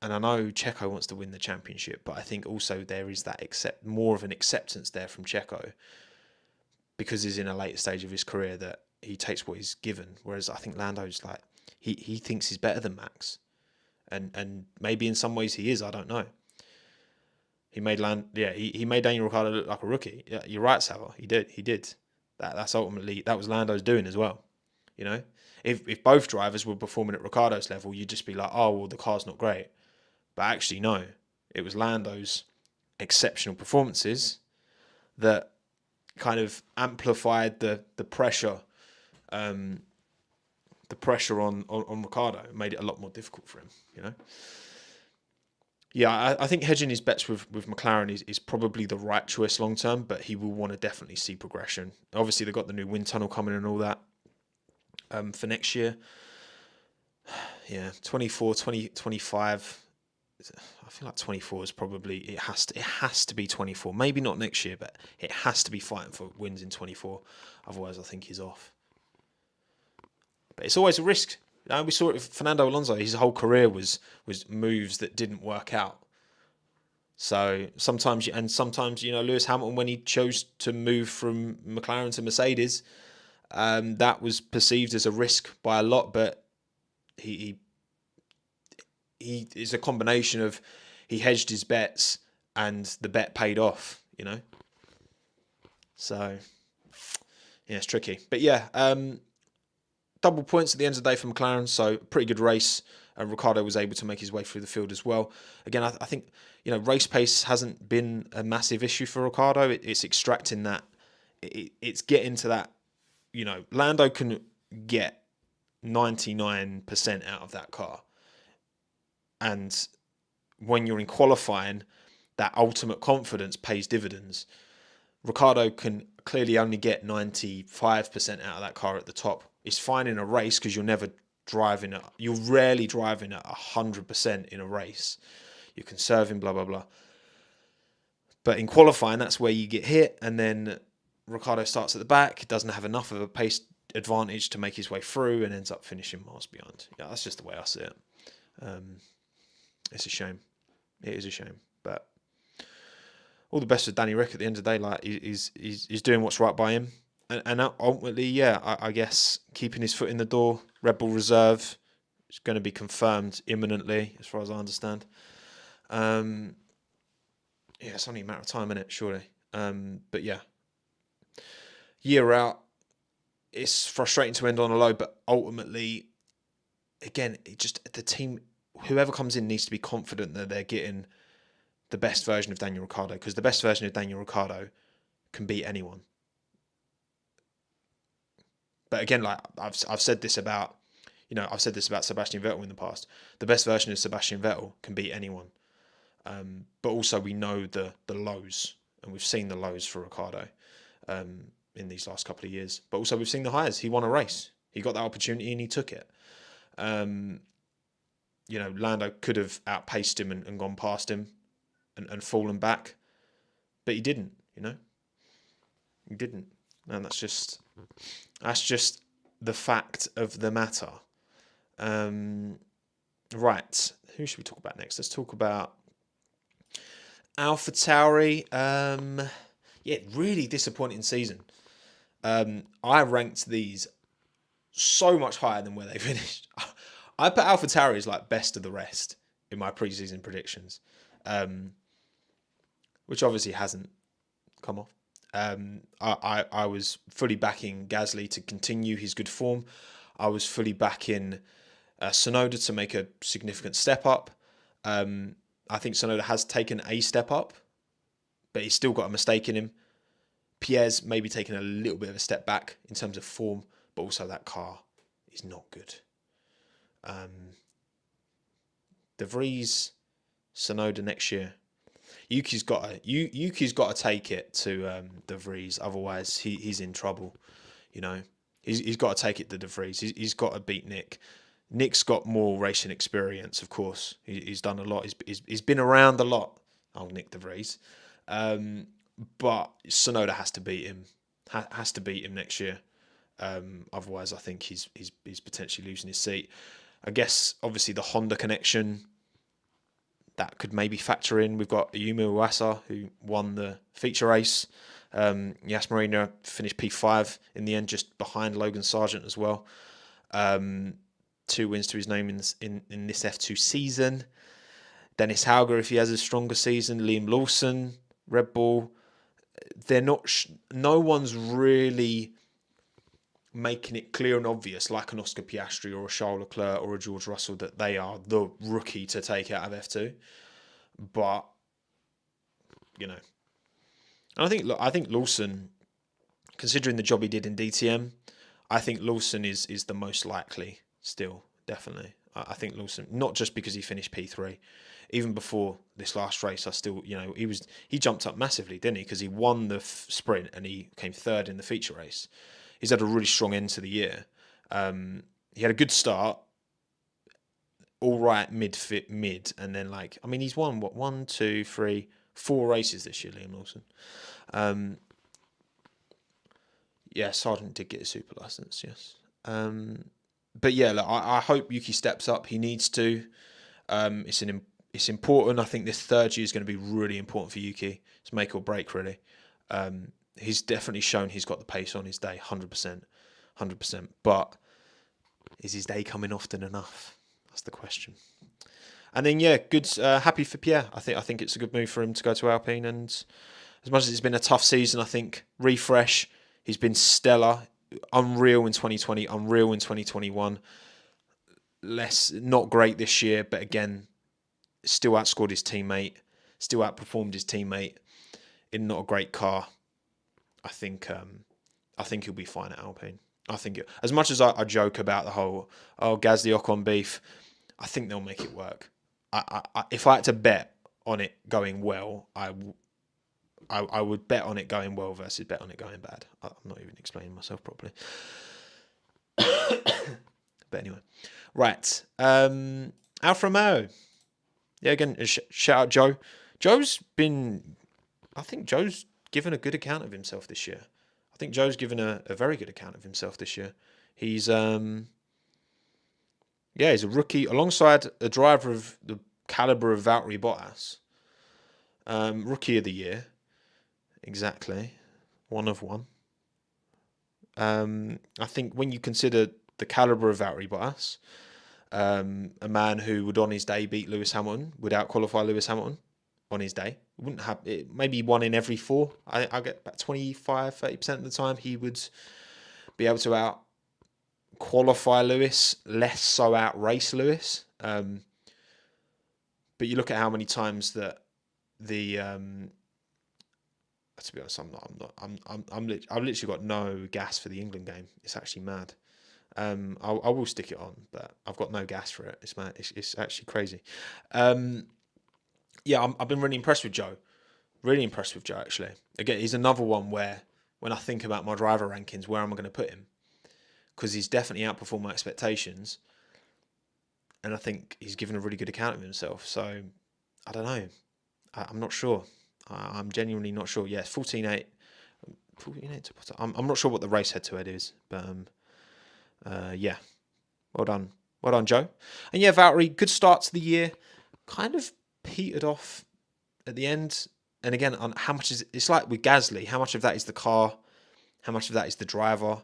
and I know Checo wants to win the championship, but I think also there is that more of an acceptance there from Checo because he's in a later stage of his career that he takes what he's given. Whereas I think Lando's like he thinks he's better than Max, and maybe in some ways he is. I don't know. He made he made Daniel Ricciardo look like a rookie. Yeah, you're right, Sava. He did. That's ultimately that was Lando's doing as well. You know, if both drivers were performing at Ricciardo's level, you'd just be like, oh well, the car's not great. But actually, no, it was Lando's exceptional performances that kind of amplified the pressure the pressure on Ricardo made it a lot more difficult for him, Yeah, I think hedging his bets with McLaren is probably the right choice long term, but he will want to definitely see progression. Obviously, they've got the new wind tunnel coming and all that for next year. Yeah, 24, 20, 25. I feel like 24 is probably it has to be 24. Maybe not next year, but it has to be fighting for wins in 24. Otherwise, I think he's off. But it's always a risk. We saw it with Fernando Alonso. His whole career was moves that didn't work out. So sometimes Lewis Hamilton, when he chose to move from McLaren to Mercedes, that was perceived as a risk by a lot, but he is a combination of he hedged his bets and the bet paid off, So yeah, it's tricky, but yeah, double points at the end of the day for McLaren, so pretty good race. Ricciardo was able to make his way through the field as well. Again, I think race pace hasn't been a massive issue for Ricciardo. It's extracting that. It's getting to that. Lando can get 99% out of that car, and when you're in qualifying, that ultimate confidence pays dividends. Ricciardo can clearly only get 95% out of that car at the top. It's fine in a race because you're rarely driving at 100% in a race. You're conserving, blah, blah, blah. But in qualifying, that's where you get hit, and then Ricciardo starts at the back, doesn't have enough of a pace advantage to make his way through, and ends up finishing miles behind. Yeah, that's just the way I see it. It's a shame. It is a shame. But all the best with Danny Rick at the end of the day. Like, he's doing what's right by him. And ultimately, yeah, I guess keeping his foot in the door. Red Bull Reserve is going to be confirmed imminently, as far as I understand. Yeah, it's only a matter of time, isn't it? Surely. But yeah, year out, it's frustrating to end on a low, but ultimately, again, the team, whoever comes in needs to be confident that they're getting the best version of Daniel Ricciardo, because the best version of Daniel Ricciardo can beat anyone. But again, like I've said this about, Sebastian Vettel in the past. The best version of Sebastian Vettel can beat anyone. But also we know the lows, and we've seen the lows for Ricciardo in these last couple of years. But also we've seen the highs. He won a race. He got that opportunity and he took it. Lando could have outpaced him and gone past him and fallen back, but he didn't. He didn't, and that's just the fact of the matter. Right, who should we talk about next? Let's talk about AlphaTauri. Really disappointing season. I ranked these so much higher than where they finished. I put AlphaTauri as like best of the rest in my preseason predictions, which obviously hasn't come off. I was fully backing Gasly to continue his good form. I was fully backing Tsunoda to make a significant step up. I think Tsunoda has taken a step up, but he's still got a mistake in him. Pierre's maybe taken a little bit of a step back in terms of form, but also that car is not good. De Vries, Tsunoda next year. Yuki's got to take it to De Vries, otherwise he's in trouble. He's got to take it to De Vries. He's got to beat Nick. Nick's got more racing experience, of course. He's done a lot. He's been around a lot. Oh, Nick De Vries. But Tsunoda has to beat him. Has to beat him next year. Otherwise, I think he's potentially losing his seat. I guess obviously the Honda connection, that could maybe factor in. We've got Yuma Iwasa, who won the feature race. Yas Marina finished P5 in the end, just behind Logan Sargent as well. 2 wins to his name in this F2 season. Dennis Hauger, if he has a stronger season. Liam Lawson, Red Bull. They're not. No one's really making it clear and obvious, like an Oscar Piastri or a Charles Leclerc or a George Russell, that they are the rookie to take out of F2. But and I think Lawson, considering the job he did in DTM, I think Lawson is the most likely still, definitely. I think Lawson, not just because he finished P3, even before this last race, I still, he jumped up massively, didn't he? Because he won the sprint and he came third in the feature race. He's had a really strong end to the year. He had a good start, all right, mid, and then he's won what 1, 2, 3, 4 races this year, Liam Lawson. Yeah, Sargent did get a super license, yes. But yeah, look, I hope Yuki steps up. He needs to. It's important. I think this third year is going to be really important for Yuki. It's make or break, really. He's definitely shown he's got the pace on his day, 100%. But is his day coming often enough? That's the question. And then, yeah, good. Happy for Pierre. I think it's a good move for him to go to Alpine. And as much as it's been a tough season, I think refresh. He's been stellar, unreal in 2020, unreal in 2021. Not great this year, but again, still outscored his teammate, still outperformed his teammate in not a great car. I think he'll be fine at Alpine. As much as I joke about the whole Gasly Ocon beef, I think they'll make it work. If I had to bet on it going well, I would bet on it going well versus bet on it going bad. I'm not even explaining myself properly. But anyway, right. Alfa Romeo. Yeah, again, shout out Joe. I think Joe's given a good account of himself this year. I think Joe's given a very good account of himself this year. He's he's a rookie alongside a driver of the caliber of Valtteri Bottas. Rookie of the year. Exactly. One of one. I think when you consider the caliber of Valtteri Bottas, a man who would on his day beat Lewis Hamilton, would out-qualify Lewis Hamilton on his day. Wouldn't have it, maybe 1 in every 4. I get about 25-30% of the time he would be able to out-qualify Lewis, less so out-race Lewis. But you look at how many times that the to be honest, I've literally got no gas for the England game. It's actually mad. I will stick it on, but I've got no gas for it. It's mad. It's actually crazy. I've been really impressed with Joe. Really impressed with Joe, actually. Again, he's another one where, when I think about my driver rankings, where am I going to put him? Because he's definitely outperformed my expectations. And I think he's given a really good account of himself. So, I don't know. I'm not sure. I'm genuinely not sure. Yes, 14.8. 14.8 to put. I'm not sure what the race head-to-head is. But, yeah. Well done, Joe. And yeah, Valtteri, good start to the year. Kind of petered off at the end. And again, on how much is it's like with Gasly, how much of that is the car, how much of that is the driver.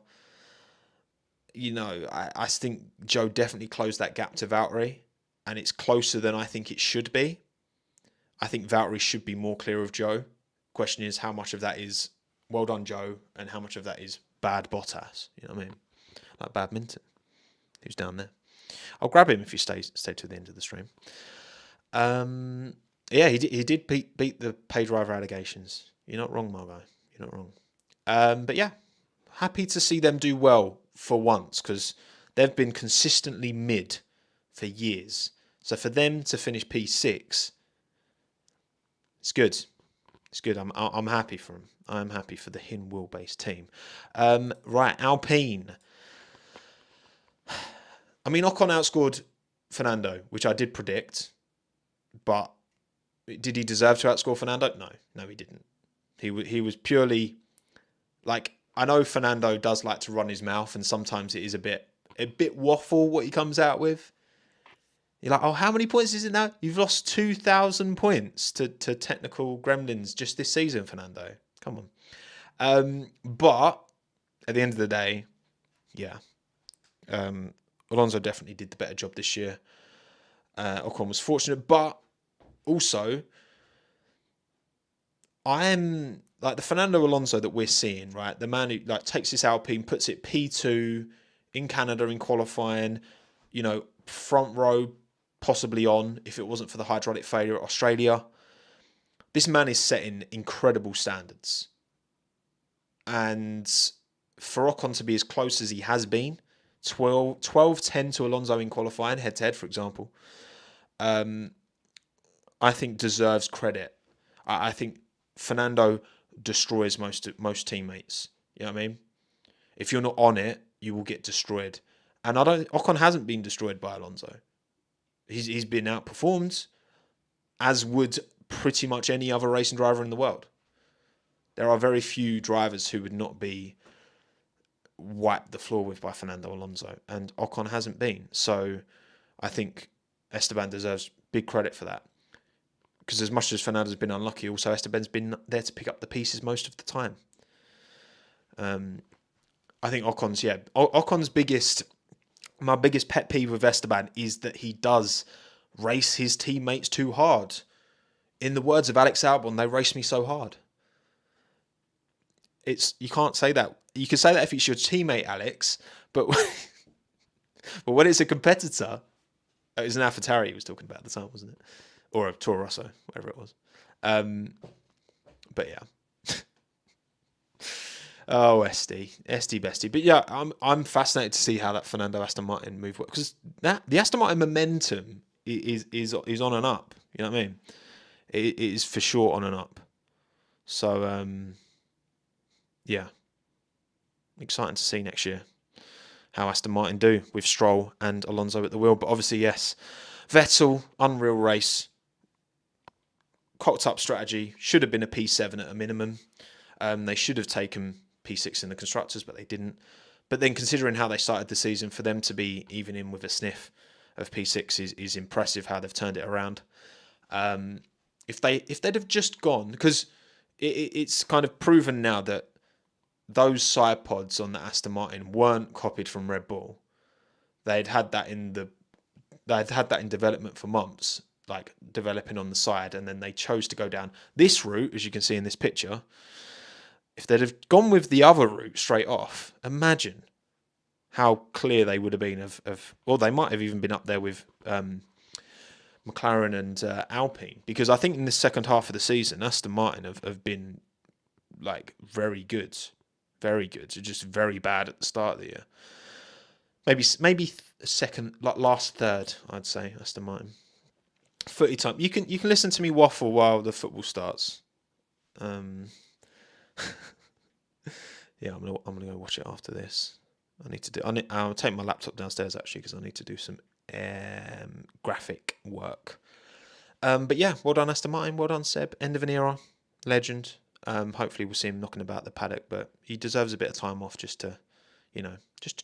I think Joe definitely closed that gap to Valtteri, and it's closer than I think it should be. I think Valtteri should be more clear of Joe. Question is how much of that is well done, Joe, and how much of that is bad Bottas. You know what I mean? Like badminton. Who's down there? I'll grab him if you stay to the end of the stream. He did beat the pay driver allegations. You're not wrong, my guy. You're not wrong. But yeah, happy to see them do well for once, because they've been consistently mid for years. So for them to finish P6, it's good. It's good. I'm happy for them. I'm happy for the Hin wheel-based team. Right, Alpine. I mean, Ocon outscored Fernando, which I did predict, but did he deserve to outscore Fernando? No, he didn't. He was purely like, I know Fernando does like to run his mouth, and sometimes it is a bit waffle what he comes out with. You're like, oh, how many points is it now? You've lost 2,000 points to technical gremlins just this season, Fernando. Come on. But at the end of the day, yeah. Alonso definitely did the better job this year. Ocon was fortunate, but also, I'm like the Fernando Alonso that we're seeing, right? The man who like takes this Alpine, puts it P2 in Canada in qualifying, front row possibly on if it wasn't for the hydraulic failure at Australia. This man is setting incredible standards. And for Ocon to be as close as he has been, 12-10 to Alonso in qualifying, head-to-head, for example, I think deserves credit. I think Fernando destroys most teammates. You know what I mean? If you're not on it, you will get destroyed. And Ocon hasn't been destroyed by Alonso. He's been outperformed, as would pretty much any other racing driver in the world. There are very few drivers who would not be wiped the floor with by Fernando Alonso, and Ocon hasn't been. So I think Esteban deserves big credit for that. Because as much as Fernando's been unlucky, also Esteban's been there to pick up the pieces most of the time. I think Ocon's my biggest pet peeve with Esteban is that he does race his teammates too hard. In the words of Alex Albon, they race me so hard. You can't say that. You can say that if it's your teammate, Alex, but when it's a competitor, it was an AlphaTauri he was talking about at the time, wasn't it? Or a Toro Rosso, whatever it was. But yeah. Oh, Esty bestie. But yeah, I'm fascinated to see how that Fernando Aston Martin move works, because the Aston Martin momentum is on and up. You know what I mean? It is for sure on and up. So yeah, exciting to see next year how Aston Martin do with Stroll and Alonso at the wheel. But obviously, yes, Vettel, unreal race, cocked up strategy, should have been a P7 at a minimum. They should have taken P6 in the constructors, but they didn't. But then considering how they started the season, for them to be even in with a sniff of P6 is impressive how they've turned it around. If they'd have just gone, because it's kind of proven now that those side pods on the Aston Martin weren't copied from Red Bull. They'd had that in development for months, like developing on the side, and then they chose to go down this route, as you can see in this picture. If they'd have gone with the other route straight off, imagine how clear they would have been well, they might have even been up there with McLaren and Alpine, because I think in the second half of the season, Aston Martin have been like very good. Just very bad at the start of the year. Maybe second, like last third, I'd say Aston Martin. Footy time. You can listen to me waffle while the football starts. Yeah, I'm gonna go watch it after this. I'll take my laptop downstairs actually, because I need to do some graphic work. But yeah, well done Aston Martin, well done Seb. End of an era, legend. Hopefully we'll see him knocking about the paddock, but he deserves a bit of time off just to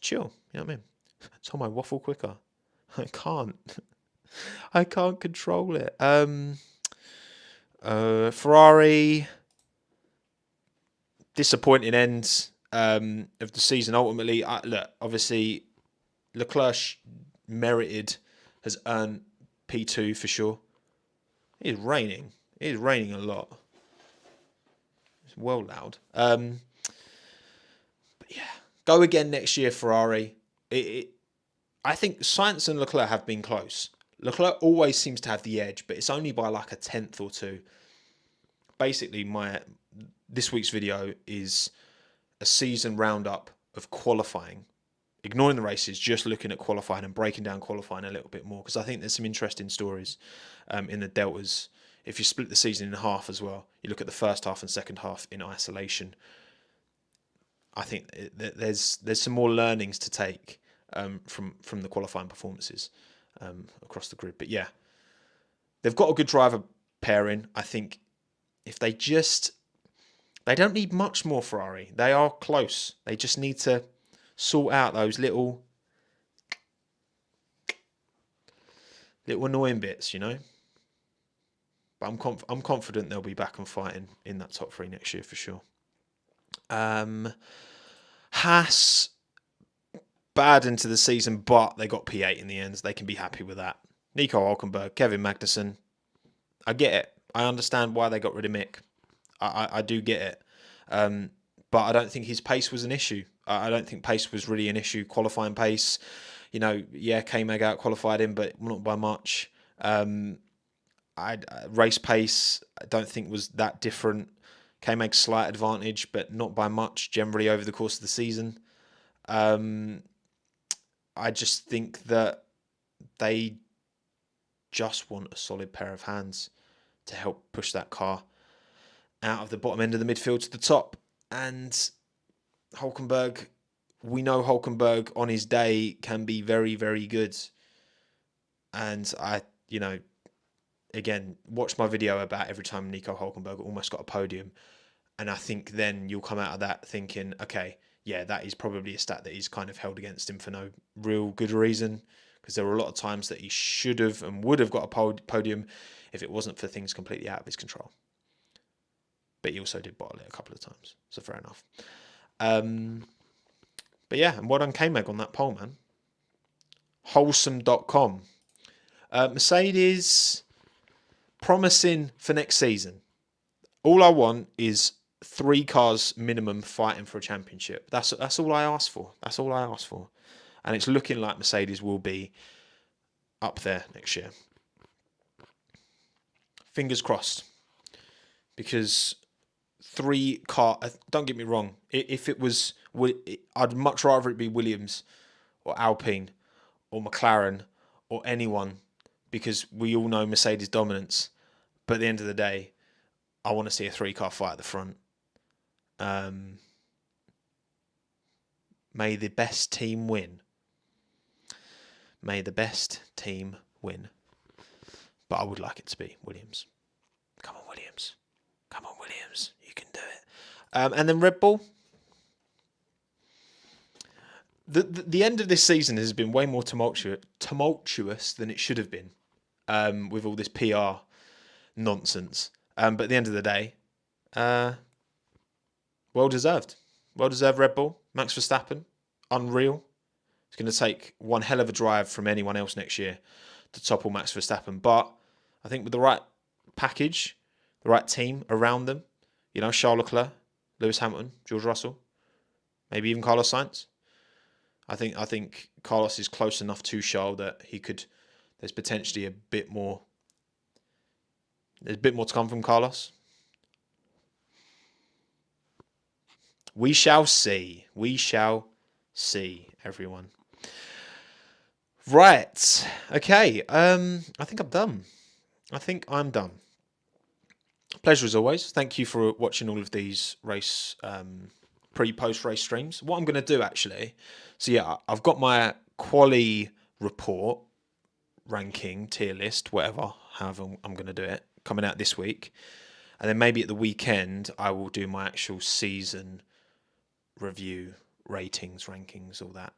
chill. You know what I mean? Tell my waffle quicker. I can't control it. Ferrari, disappointing end of the season. Ultimately, look, obviously Leclerc has earned P2 for sure. It is raining. It is raining a lot. It's well loud. But yeah, go again next year, Ferrari. I think Sainz and Leclerc have been close. Leclerc always seems to have the edge, but it's only by like a tenth or two. Basically, this week's video is a season roundup of qualifying, ignoring the races, just looking at qualifying and breaking down qualifying a little bit more, because I think there's some interesting stories in the deltas. If you split the season in half as well, you look at the first half and second half in isolation, I think there's some more learnings to take from the qualifying performances across the grid. But yeah, they've got a good driver pairing. I think if they don't need much more Ferrari. They are close. They just need to sort out those little annoying bits, you know. But I'm confident they'll be back and fighting in that top three next year for sure. Haas, bad into the season, but they got P8 in the end. They can be happy with that. Nico Hülkenberg, Kevin Magnussen. I get it. I understand why they got rid of Mick. I do get it. But I don't think his pace was an issue. I don't think pace was really an issue. Qualifying pace, K-Mag out qualified him, but not by much. Race pace, I don't think was that different. K-Mag's slight advantage, but not by much generally over the course of the season. I just think that they just want a solid pair of hands to help push that car out of the bottom end of the midfield to the top. And Hulkenberg, we know Hulkenberg on his day can be very, very good. And again, watch my video about every time Nico Hulkenberg almost got a podium. And I think then you'll come out of that thinking, okay, yeah, that is probably a stat that he's kind of held against him for no real good reason. Because there were a lot of times that he should have and would have got a podium if it wasn't for things completely out of his control. But he also did bottle it a couple of times, so fair enough. But yeah, and well done K-Mag on that poll, man. Wholesome.com. Mercedes promising for next season. All I want is 3 cars minimum fighting for a championship. That's all I ask for. That's all I ask for. And it's looking like Mercedes will be up there next year. Fingers crossed. Because 3 car... Don't get me wrong. If it was... I'd much rather it be Williams or Alpine or McLaren or anyone. Because we all know Mercedes dominance. But at the end of the day, I want to see a 3-car fight at the front. May the best team win. May the best team win. But I would like it to be Williams. Come on, Williams. Come on, Williams. You can do it. And then Red Bull. The end of this season has been way more tumultuous than it should have been. With all this PR nonsense. But at the end of the day, well deserved. Well deserved Red Bull. Max Verstappen. Unreal. It's going to take one hell of a drive from anyone else next year to topple Max Verstappen. But I think with the right package, the right team around them, Charles Leclerc, Lewis Hamilton, George Russell, maybe even Carlos Sainz. I think Carlos is close enough to Charles that there's potentially a bit more. There's a bit more to come from Carlos. We shall see. We shall see, everyone. Right. Okay. I think I'm done. Pleasure as always. Thank you for watching all of these race pre-post race streams. What I'm going to do actually. So yeah, I've got my quali report ranking tier list, whatever, however I'm going to do it, coming out this week. And then maybe at the weekend, I will do my actual season review, ratings, rankings, all that.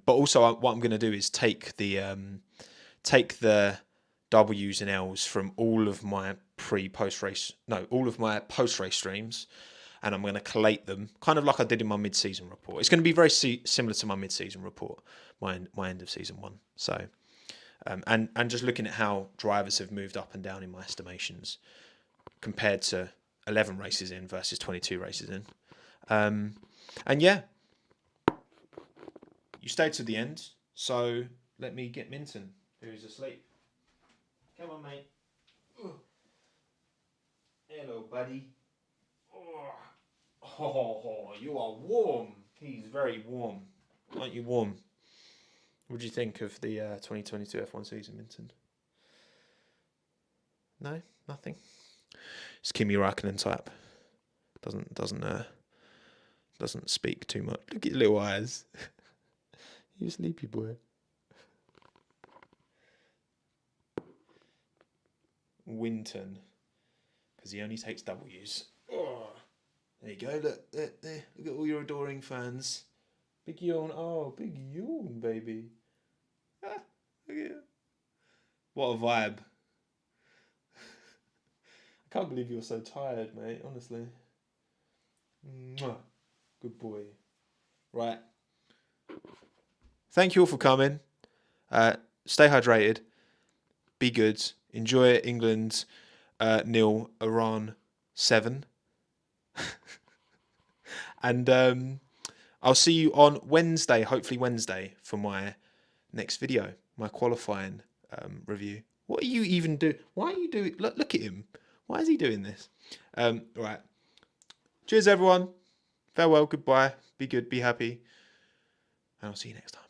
But also, what I'm going to do is take the W's and L's from all of my all of my post-race streams, and I'm going to collate them, kind of like I did in my mid-season report. It's going to be very similar to my mid-season report, my end of season 1. So, and just looking at how drivers have moved up and down in my estimations compared to 11 races in versus 22 races in. And yeah, you stayed to the end, so let me get Minton, who's asleep. Come on, mate. Hello, buddy. Oh, you are warm. He's very warm. Aren't you warm? What do you think of the 2022 F1 season, Minton? No? Nothing? It's Kimi Raikkonen type. Doesn't speak too much. Look at your little eyes. You sleepy boy. Winton. Because he only takes W's. Oh. There you go. Look there. Look at all your adoring fans. Big yawn. Oh, big yawn, baby. Ah, look at it. What a vibe. I can't believe you're so tired, mate, honestly. Mwah. Good boy. Right. Thank you all for coming. Stay hydrated. Be good. Enjoy England 0, Iran 7. And I'll see you on Wednesday, hopefully Wednesday, for my next video, my qualifying review. What are you even doing? Why are you doing... Look at him. Why is he doing this? Right. Cheers, everyone. Farewell, goodbye. Be good, be happy. And I'll see you next time.